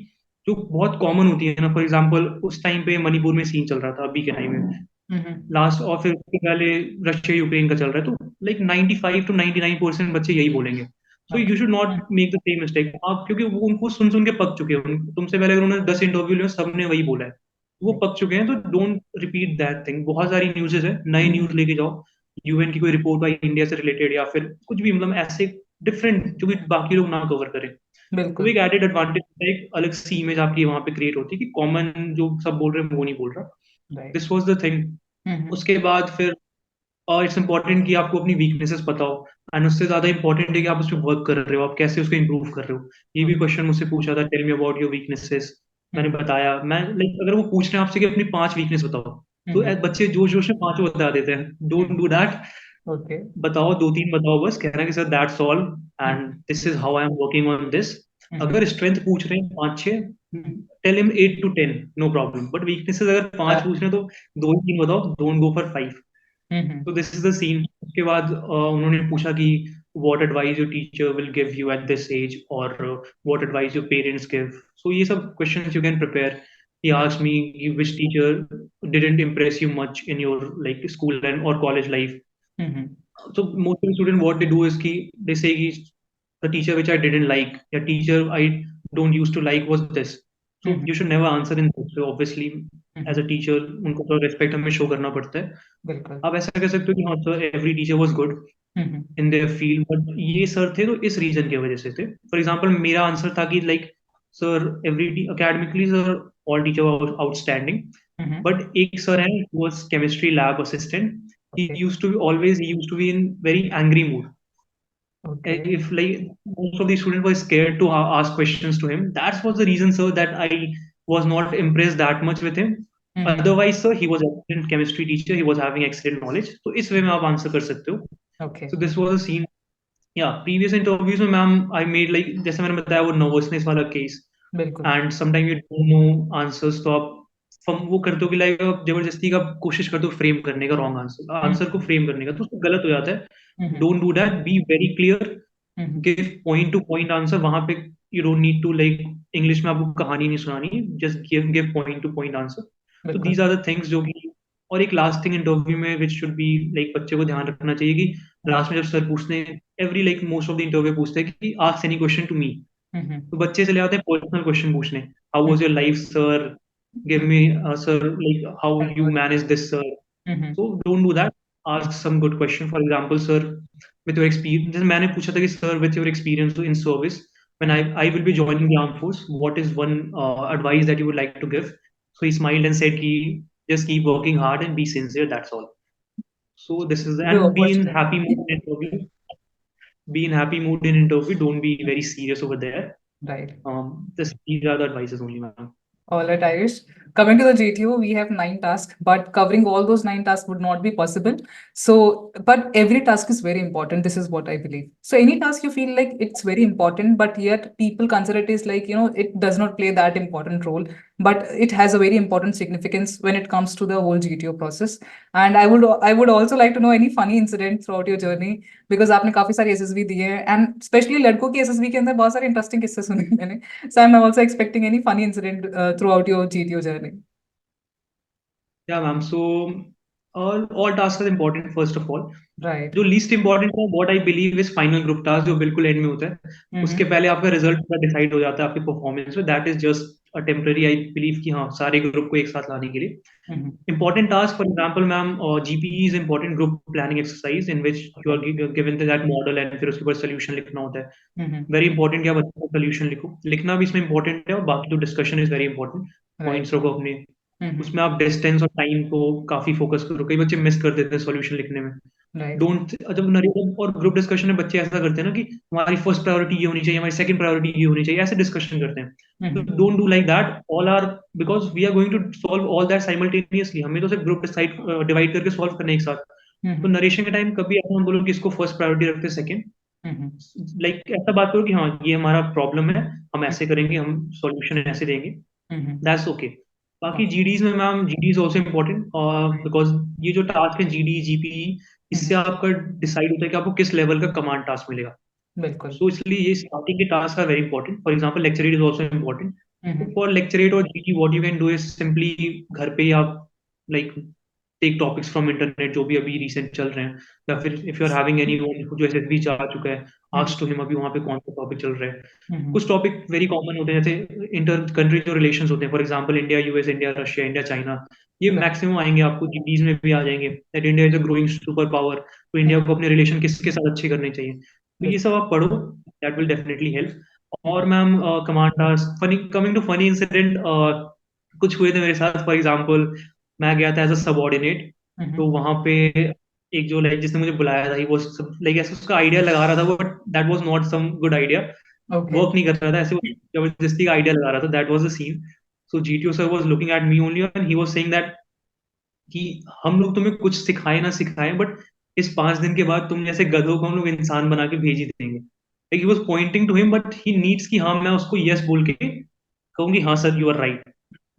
जो बहुत कॉमन होती है ना, फॉर एग्जांपल उस टाइम पे मणिपुर में सीन चल रहा था अभी के टाइम में लास्ट, और फिर उसके पहले रशिया यूक्रेन का चल रहा है, तो लाइक 95 to 99% बच्चे यही बोलेंगे. So you should not make the same mistake आप, क्योंकि वो उनको सुन सुन के पक चुके हैं. तुमसे पहले अगर उन्होंने 10 इंटरव्यू लिए सबने वही बोला है, वो पक चुके हैं. तो डोंट रिपीट दैट थिंग. बहुत सारी न्यूज़ेस है, नए न्यूज लेके जाओ. यूएन की कोई रिपोर्ट आई इंडिया से रिलेटेड, या फिर कुछ भी मतलब ऐसे डिफरेंट जो भी बाकी लोग ना कवर करें. तो बिल्कुल. एक एडेड एडवांटेज, एक अलग सी इमेज आपकी वहां पे क्रिएट होती है कि कॉमन जो सब बोल रहे हैं वो नहीं बोल रहा. Right. This was the thing. उसके बाद फिर इट्स इंपॉर्टेंट कि आपको अपनी वीकनेसेस पता हो, एंड उससे ज्यादा इंपॉर्टेंट है कि आप उस पर वर्क कर रहे हो, आप कैसे उसको इंप्रूव कर रहे हो. ये भी क्वेश्चन मुझसे पूछा था, tell me about your weaknesses. मैंने बताया. मैं लाइक अगर वो पूछ रहे हैं आपसे कि अपनी 5 वीकनेस बताओ, तो बच्चे जोश जोश में 5 बता देते हैं. Don't do that. Okay. बताओ 2-3 बताओ बस, कहना कि sir that's all and this is how I am working on this. अगर स्ट्रेंथ पूछ रहे हैं 5-6, tell him 8 to 10, no problem. But weaknesses अगर 5 पूछ रहे हैं तो 2-3 बताओ, डोंट गो फॉर 5. तो दिस इज द सीन. उसके बाद उन्होंने पूछा कि what advice your teacher will give you at this age, और what advice your parents give. So ये सब questions you can prepare. He asked me which teacher didn't impress you much in your like school and or college life. So most of the student what they do is ki they say ki the teacher which I didn't like, या teacher I don't used to like was this. So you should never answer in this way. Obviously as a teacher उनको तो respect हमें show करना पड़ता है. बिल्कुल. आप ऐसा कह सकते हो कि हाँ sir every teacher was good in their field, but ये सर थे तो इस रीजन की वजह से थे. फॉर एग्जांपल मेरा आंसर था कि like sir every academically sir all teacher were outstanding, but एक सर है was chemistry lab assistant. he Okay. used to be always he used to be in very angry mood. Okay. If like most of the students were scared to ask questions to him, that was the reason sir that I was not impressed that much with him. Otherwise sir he was excellent chemistry teacher, he was having excellent knowledge. तो इस वे में आप answer कर सकते हो. Okay. So this was a scene. Yeah, previous interviews में ma'am I made like जैसे मैंने बताया वो nervousness वाला case, बिल्कुल. and sometimes you don't know answers, तो आप वो करते हो कि लाइक आप जबरदस्ती का कोशिश करते हो फ्रेम करने का, रॉन्ग आंसर को फ्रेम करने का, तो उसको गलत हो जाता है. Don't do that. Be very clear, give point to point answer. वहां पे you don't need to like English में आपको कहानी नहीं सुनानी, just give point to point answer. तो दीज आर द थिंग्स जो कि. और एक लास्ट थिंग इंटरव्यू में विच शुड बी लाइक बच्चे को ध्यान रखना चाहिए कि लास्ट में जब सर पूछते हैं, every like most of the interview पूछते हैं कि ask any question to me. तो बच्चे चले आते हैं पर्सनल क्वेश्चन पूछने. How was your life sir, give me sir like how you manage this sir. So don't do that. ask some good question. For example, sir, with your experience, जैसे मैंने पूछा था कि sir, with your experience in service, when I will be joining the armed force, what is one advice that you would like to give? So he smiled and said, "Ki just keep working hard and be sincere. That's all." So this is जो and be in question happy mood in interview. Be in happy mood in interview. Don't be very serious over there. Right. These are the advices only, ma'am. All right, Ayush. Coming to the GTO, we have 9 tasks, but covering all those 9 tasks would not be possible. So, but every task is very important. This is what I believe. So, any task you feel like it's very important, but yet people consider it is like, it does not play that important role, but it has a very important significance when it comes to the whole GTO process. And I would also like to know any funny incident throughout your journey, because आपने काफी सारी SSB दिए हैं, and especially लड़कों की SSB के अंदर बहुत सारे इंटरेस्टिंग किस्से सुने हैं मैंने. So I'm also expecting any funny incident throughout your GTO journey. Yeah, ma'am. So all tasks are important first of all. Right. जो लीस्ट इंपॉर्टेंट है what I believe is final group task जो बिल्कुल and में होता है उसके पहले आपका रिजल्ट पूरा डिसाइड हो जाता है आपकी परफॉर्मेंस में that is just a temporary I believe कि हाँ सारे ग्रुप को एक साथ लाने के लिए important task for example ma'am GPE is important group planning exercise in which you are given that model and फिर उसके बाद सोल्यूशन लिखना होता है वेरी इंपॉर्टेंट कि आप अच्छा सोल्यूशन लिखो लिखना भी इसमें इंपॉर्टेंट है और बाकी जो discussion is very important points रखो अपने उसमें आप डिस्टेंस और टाइम को काफी फोकस करो कई बच्चे मिस कर देते हैं सोल्यूशन लिखने में Right. डोंट जब नरेटिव और ग्रुप डिस्कशन में बच्चे ऐसा करते हैं ना कि हमारी फर्स्ट प्रायोरिटी ये होनी चाहिए हमारी सेकंड प्रायोरिटी ये होनी चाहिए ऐसे डिस्कशन करते हैं तो don't do like that all are because we are going to solve all that simultaneously हमें तो सिर्फ ग्रुप डिवाइड करके सॉल्व करने एक साथ तो नरेशन के टाइम कभी ऐसा मत बोलो कि इसको फर्स्ट प्रायोरिटी रखते हैं सेकंड लाइक ऐसा बात करो कि हाँ ये हमारा प्रॉब्लम है हम ऐसे करेंगे हम सॉल्यूशन ऐसे देंगे दैट्स ओके बाकी जीडीज में ma'am GD is also important because ये जो टास्क है जीडी जीपीई इससे आपका डिसाइड होता है कि आपको किस लेवल का कमांड टास्क मिलेगा बिल्कुल. सो इसलिए ये स्टार्टिंग के task are very important for example lecturette is also important for lecturette और GT what you can do is simply घर पे ही आप like take topics from internet जो भी अभी रिसेंट चल रहे हैं या फिर if you are having anyone जो एसएसबी जा चुका है आस्क टू हिम अभी वहां पे कौन सा टॉपिक चल रहा है कुछ टॉपिक वेरी कॉमन होते हैं जैसे इंटर कंट्री जो रिलेशंस होते हैं for example India US India Russia India China ये मैक्सिमम आएंगे आपको जीडीज में भी आ जाएंगे that India is a growing super power तो इंडिया को अपने रिलेशन किसके साथ अच्छे करने चाहिए तो ये सब आप पढ़ो दैट विल डेफिनेटली हेल्प और ma'am command task funny coming to funny incident कुछ हुए थे मेरे साथ फॉर एग्जांपल मैं गया था एज अ सबऑर्डिनेट तो वहां पे एक जो लाइक जिसने मुझे बुलाया था वो लाइक ऐसे उसका आइडिया लगा रहा था but that was not some good idea Okay. Work नहीं कर रहा था ऐसे वो जबरदस्ती का आइडिया लगा रहा था that was the scene so GTO sir was looking at me only and he was saying that कि हम लोग तुम्हें कुछ सिखाए ना सिखाए बट इस 5 दिन के बाद तुम जैसे गधों को हम लोग इंसान बना के भेज ही देंगे like he was pointing to him but he needs कि हाँ मैं उसको यस बोल के कहूंगी हाँ sir you are right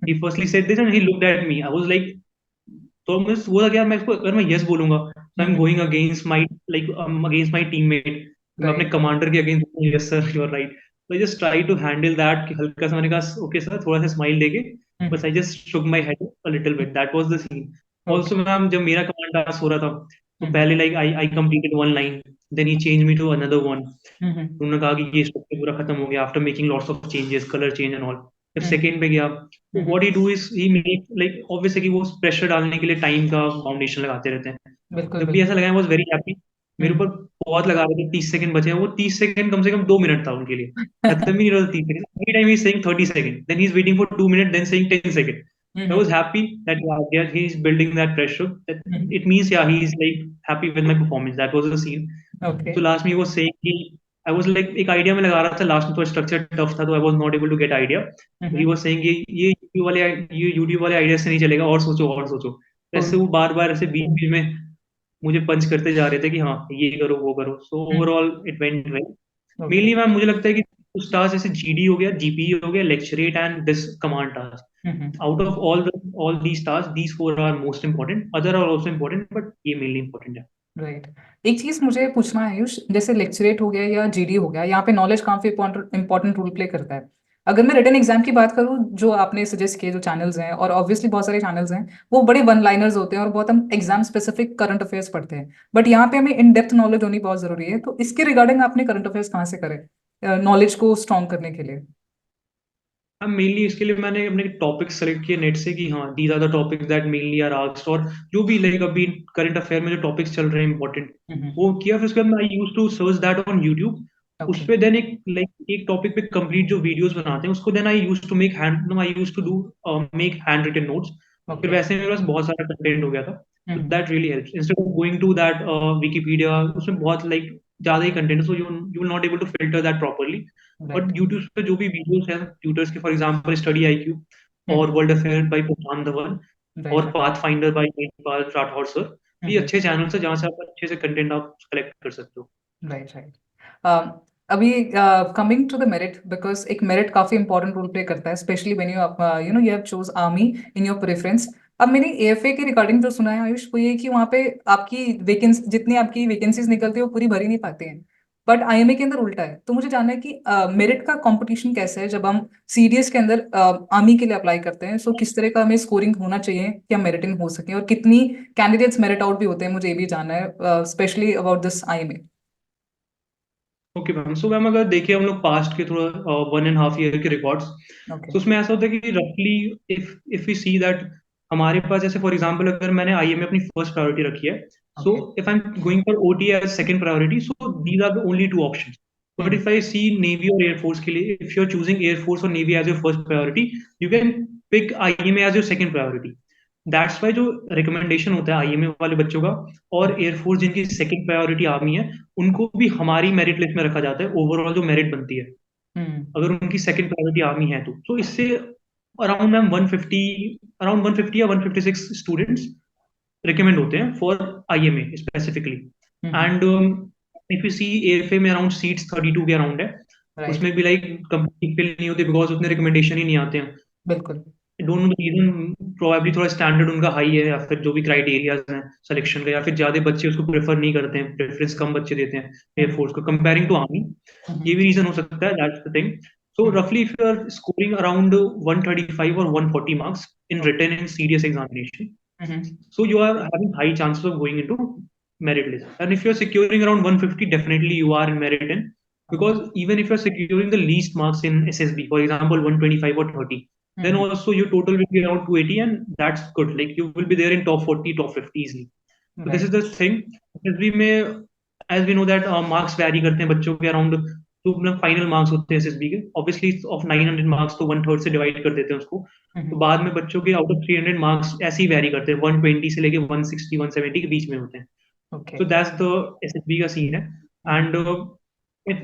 he firstly said this and he looked at me I was like तो मैं वो था कि यार मैं इसको अगर मैं यस बोलूंगा तो I am going against my like against my teammate मैं अपने कमांडर के against yes sir you are right तो I just try to handle that कि हल्का सा मैंने कहा ओके सर थोड़ा सा स्माइल देके बस I just shook my head a little bit that was the scene also ma'am जब मेरा कमांड टास्क हो रहा था तो पहले like I completed one line then he change me to another one उन्होंने कहा कि ये स्ट्रक्चर पूरा खत्म हो गया after making lots of changes colour change and all जब सेकंड पे गया तो what he do is he make like obviously कि वो प्रेशर डालने के लिए टाइम का फाउंडेशन लगाते रहते हैं जब भी ऐसा लगा वाज वेरी हैप्पी मेरे ऊपर बहुत लगा रहे थे 30 सेकंड बचे हैं वो 30 सेकंड कम से कम 2 मिनट था उनके लिए खत्म ही नहीं रहा 30 second every time he is saying 30 second then he is waiting for 2 minute then saying 10 second I was happy that yeah, he's building that pressure. That it means yeah, he's like happy with my performance. That was the scene. Okay. So last me he was saying कि I was like एक idea में लगा रहा था last में तो structure tough था तो I was not able to get idea. He was saying ये YouTube वाले आइडिया से नहीं चलेगा और सोचो ऐसे वो बार बार ऐसे बीच बीच में मुझे पंच करते जा रहे थे कि हाँ ये करो वो करो so overall it went well mainly ma'am मुझे लगता है कि कुछ टास्क जैसे जीडी हो गया जीपी हो गया lecturette and this command task out of all these task these 4 are most important other are also important but ये मेनली इंपॉर्टेंट है राइट. एक चीज मुझे पूछना है आयुष, जैसे लेक्चरेट हो गया या जीडी हो गया, यहाँ पे नॉलेज काफी इंपॉर्टेंट रोल प्ले करता है. अगर मैं रिटन एग्जाम की बात करूँ जो आपने सजेस्ट किए जो चैनल्स हैं, और ऑब्वियसली बहुत सारे चैनल्स हैं, वो बड़े वन लाइनर्स होते हैं और बहुत हम एग्जाम स्पेसिफिक करंट अफेयर्स पढ़ते हैं, बट यहाँ पे हमें इन डेप्थ नॉलेज होनी बहुत जरूरी है. तो इसके रिगार्डिंग आपने करंट अफेयर्स कहाँ से करे नॉलेज को स्ट्रॉन्ग करने के लिए? मेनली इसके लिए मैंने अपने टॉपिक सेलेक्ट किए नेट से कि हाँ these are the topics that mainly are asked, और जो भी लाइक अभी करंट अफेयर में जो टॉपिक्स चल रहे हैं इंपॉर्टेंट वो किया। फिर उसके बाद I use to search that on YouTube. उस ओके पे देन एक टॉपिक पे कंप्लीट जो वीडियोस बनाते हैं उसको then I use to make hand no I use to do make handwritten notes. फिर ओके वैसे मेरे पास बहुत सारा कंटेंट हो गया था, तो that really helps instead of going to that Wikipedia. उसमें बहुत लाइक ज्यादा ही कंटेंट है, so you will not able to filter that properly. Right और यूट्यूब पे जो भी वीडियोस हैं ट्यूटर्स के, फॉर एग्जांपल स्टडी आईक्यू और world affair by Prashant Dhawan right और path finder by Pal Rathore sir, ये अच्छे चैनल्स हैं जहाँ से आप अच्छे से कंटेंट आप कलेक्ट कर सकते हो। राइट राइट अभी coming to the merit, because एक मेरिट काफी इंपॉर्टेंट रोल प्ले करता है, specially when you know you have choose army in your preference. अब मैंने एएफए के रिगार्डिंग जो सुना है आयुष, वो ये कि वहाँ पे आपकी वैकेंसी, जितनी आपकी वैकेंसीज निकलती है वो पूरी भरी नहीं पाते हैं, बट आईएमए के अंदर उल्टा है। तो मुझे जानना है कि मेरिट का कंपटीशन कैसा है जब हम सीडीएस के अंदर आर्मी के लिए अप्लाई करते हैं। सो किस तरह का हमें स्कोरिंग होना चाहिए कि हम मेरिट इन हो सके, और कितनी कैंडिडेट्स मेरिट आउट भी होते हैं, मुझे ये भी जानना है specially about this IMA. Okay ma'am, so ma'am अगर देखिए हम लोग पास्ट के थोड़ा 1.5 ईयर के रिकॉर्ड्स, ओके तो उसमें ऐसा होता है कि रफली if if we see that हमारे पास जैसे फॉर एग्जांपल अगर मैंने आईएमए अपनी फर्स्ट प्रायोरिटी रखी है, so okay if I am going for OT as second priority, so these are the only two options. But if I see navy और air force के लिए, if you are choosing air force और navy as your first priority, you can pick IMA as your second priority. That's why जो recommendation होता है IMA वाले बच्चों का और एयरफोर्स जिनकी सेकंड प्रायोरिटी आर्मी है, उनको भी हमारी मेरिट लिस्ट में रखा जाता है ओवरऑल जो मेरिट बनती है, अगर उनकी सेकंड प्रायोरिटी आर्मी है तो इससे अराउंड मैम 150, अराउंड 150 या 156 स्टूडेंट्स रिकमेंड होते हैं for IMA specifically. And if you see AFA में अराउंड सीट्स 32 के अराउंड है, राइट उसमें भी लाइक कंप्लीट फिल नहीं होती बिकॉज उतने रिकमेंडेशन ही नहीं आते हैं। बिल्कुल don't know the reason, probably थोड़ा स्टैंडर्ड उनका हाई है या फिर जो भी क्राइटेरियाज हैं सिलेक्शन का, या फिर ज्यादा बच्चे उसको प्रेफर नहीं करते हैं, प्रेफरेंस कम बच्चे देते हैं एयरफोर्स को कंपेयरिंग टू आर्मी। ये भी रीजन हो सकता है, दैट्स द थिंग। सो रफली if you are scoring around 135 or 140 marks in written and serious examination, so you are having high chances of going into merit list. And if you're securing around 150, definitely you are in merit in, because even if you're securing the least marks in SSB, for example 125 or 30, then also your total will be around 280, and that's good, like you will be there in top 40, top 50 easily. So this is right the thing। SSB में as we know that marks vary करते हैं बच्चों के around, तो मतलब final marks होते हैं SSB के ऑब्वियसली ऑफ 900 मार्क्स, तो 1/3 से डिवाइड कर देते हैं उसको। तो बाद में बच्चों के आउट ऑफ 300 मार्क्स ऐसे ही वैरी करते हैं, 120 से लेके 160 170 के बीच में होते हैं। Okay so that's the SSB का सीन है। एंड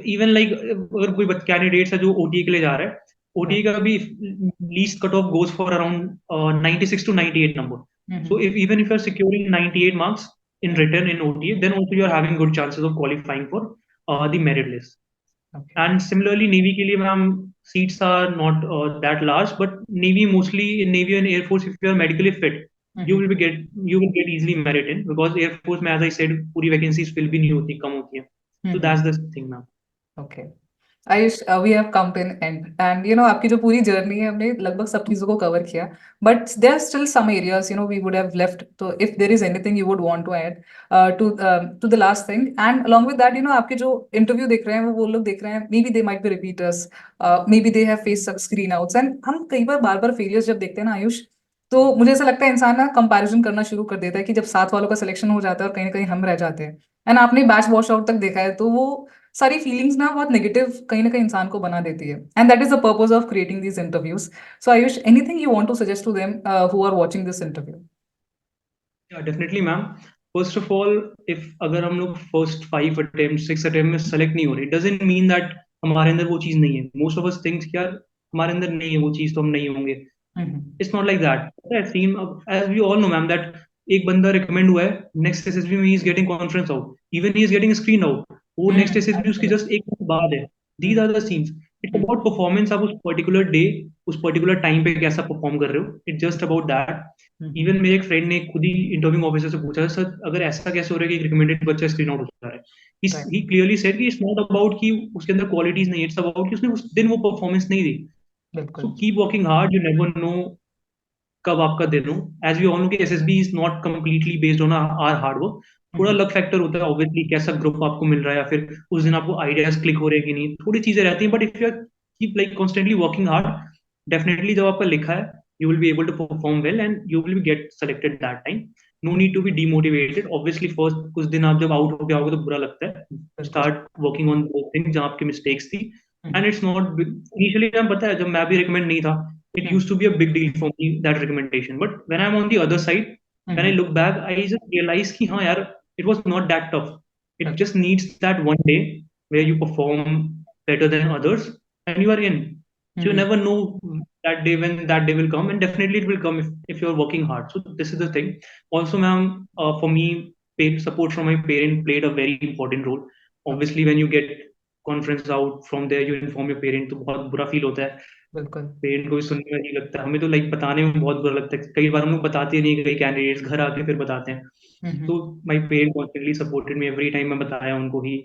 इवन लाइक अगर कोई कैंडिडेट है जो ओटीए के लिए जा रहा है, ओटीए का भी least cut off goes for around 96 to 98 number. So if even if you are securing 98 marks in written in OTA, then also you are having good chances of qualifying for the merit list. Okay And similarly, Navy के लिए ma'am seats are not that large, but Navy mostly in Navy and Air Force, if you are medically fit, you will get easily merit in, because Air Force में as I said पूरी vacancies fill भी नहीं होती, कम होती हैं। So that's the thing मैम। Okay Ayush, we have come to an end, and you know आपकी जो पूरी जर्नी है हमने लगभग सब चीजों को कवर किया, but there are still some areas you know we would have left. तो if there is anything you would want to add to the last thing, and along with that you know आपके जो interview देख रहे हैं वो लोग देख रहे हैं, may be they might be repeaters, may be they have face screen outs, and हम कई बार बार बार फेलियर्स जब देखते हैं ना आयुष, तो मुझे ऐसा लगता है इंसान ना कंपैरिजन करना शुरू कर देता है कि जब साथ वालों का सिलेक्शन हो जाता है और कहीं ना कहीं हम रह जाते हैं। एंड आपने बैच वॉश आउट तक देखा है, तो वो सारी फीलिंग्स ना बहुत नेगेटिव कहीं ना कहीं इंसान को बना देती है, and that is the purpose of creating these interviews. So Ayush, anything you want to suggest to them who are watching this interview? Definitely ma'am. First of all, if अगर हम लोग फर्स्ट 5 अटेम्प्ट 6 अटेम्प्ट में select नहीं हो रही, doesn't mean that हमारे अंदर वो चीज नहीं है। मोस्ट ऑफ अस थिंक्स कि यार हमारे अंदर नहीं है वो चीज, तो हम नहीं होंगे। It's not like that. Scene as we all know ma'am that एक बंदा रिकमेंड हुआ है, नेक्स्ट एसएसबी में he is getting conference out, even he is getting screen out, वो नेक्स्ट एसएसबी उसकी जस्ट एक month बाद है। These are the scenes. It's about performance, आप उस पर्टिकुलर डे उस पर्टिकुलर टाइम पे कैसा परफॉर्म कर रहे हो, it's just about that. Even मेरे एक फ्रेंड ने खुद ही इंटरव्यू ऑफिसर से पूछा, सर अगर ऐसा कैसे हो रहा है कि एक रिकमेंडेड बच्चा स्क्रीन आउट हो जा रहा है। ही क्लियरली सेड कि इट्स नॉट अबाउट कि उसके अंदर क्वालिटीज नहीं, इट्स अबाउट कि उसने उस दिन वो परफॉर्मेंस नहीं दी। So keep working hard, you never know कब आपका दिन हो। एज वी ऑल नो कि SSB is not completely based on our hard work, थोड़ा लक फैक्टर होता है ऑब्वियसली, कैसा ग्रुप आपको मिल रहा है या फिर उस दिन आपको आइडियाज क्लिक हो रहे हैं कि नहीं, थोड़ी चीजें रहती हैं। But if you keep like constantly working hard, definitely जब आपका लिखा है, you will be able to perform well and you will get selected that time. No need to be demotivated. Obviously first कुछ दिन आप जब आउट हो गए आओगे तो बुरा लगता है. Start working on those things जहाँ आपकी mistakes थी. And it's not initially मैं पता है जब मैं भी recommend नहीं था, it used to be a big deal for me, that recommendation. But when I'm on the other side, when I look back, I just realize कि हाँ यार, it was not that tough. It just needs that one day where you perform better than others and you are in. So you never know that day when that day will come, and definitely it will come if you're working hard. So this is the thing. Also, ma'am, for me, support from my parent played a very important role. Obviously, when you get conference out from there, you inform your parent, तो बहुत बुरा feel होता है. बिल्कुल. Parent को भी सुनने में नहीं लगता, हमें तो लाइक बताने में बहुत बुरा लगता है. कई बार हम लोग बताते नहीं, कई कैंडिडेट्स घर आके फिर बताते हैं. तो my parent constantly supported me every time. मैं बताया उनको ही,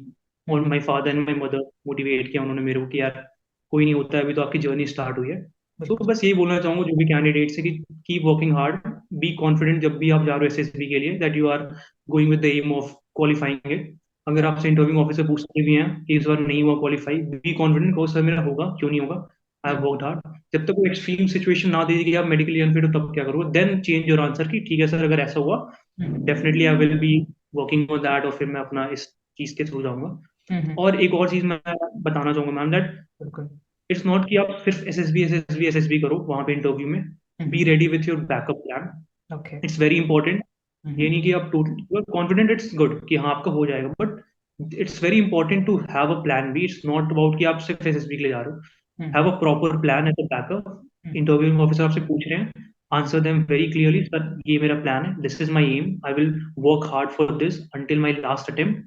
और my father and my mother motivate किया उन्होंने मेरे को कि यार कोई नहीं होता है, अभी तो आपकी जर्नी स्टार्ट हुई है. तो बस यही बोलना चाहूंगा जो भी कैंडिडेट से कि keep working hard, be confident जब भी आप जा रहे हो एसएसबी के लिए, that you are going with the aim of qualifying it. अगर आपसे इंटरव्यू ऑफिसर पूछते भी हैं कि इस बार नहीं हुआ क्वालिफाई, बी कॉन्फिडेंट, कहो सर मेरा होगा, क्यों नहीं होगा, आई हैव वर्कड हार्ड. जब तक कोई एक्सट्रीम सिचुएशन ना दे दी कि आप मेडिकली अनफिट हो तब क्या करोगे, देन चेंज योर आंसर कि ठीक है सर अगर ऐसा हुआ definitely I will be working on that, और फिर मैं अपना इस चीज के थ्रू जाऊंगा. और एक और चीज मैं बताना चाहूंगा मैम, दैट इट्स नॉट कि आप सिर्फ एसएसबी करो वहां पे इंटरव्यू में. Be ready with your backup plan. It's very important. ये नहीं कि आप टोटली कॉन्फिडेंट, इट्स गुड कि हाँ आपका हो जाएगा, but it's very important to have a plan B. It's not about कि आप सिर्फ एसएसबी के लिए जा रहे हो. Have a proper plan as a backup. Interview officer आपसे पूछ रहे हैं, answer them very clearly, sir ये मेरा प्लान है, this is my aim, I will work hard for this until my last attempt,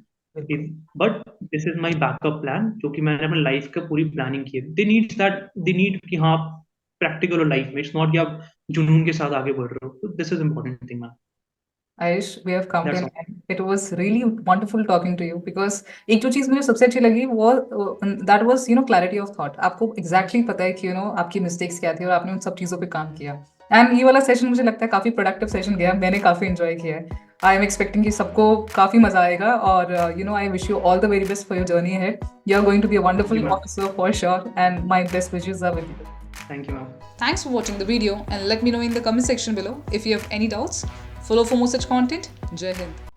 but this is my backup plan, जो कि मैंने अपनी लाइफ का पूरी प्लानिंग की है. दे नीड कि हाँ प्रैक्टिकल हो लाइफ में. इट्स नॉट कि आप जुनून के साथ आगे बढ़ रहे हो. तो this is important thing ma'am. Ayush, we have come to That's an all. end. It was really wonderful talking to you because एक जो चीज मुझे सबसे अच्छी लगी वो that was clarity of thought. आपको exactly पता है कि आपकी mistakes क्या थी और आपने उन सब चीजों पे काम किया. And ये वाला सेशन मुझे लगता है काफी productive सेशन गया. मैंने काफी enjoy किया है. I am expecting कि सबको काफी मजा आएगा और I wish you all the very best for your journey ahead. You are going to be a wonderful officer for sure, and my best wishes are with you. Thank you, ma'am. Thanks for watching the video and let me know in the comment section below if you have any doubts. Follow for more such content. Jai Hind.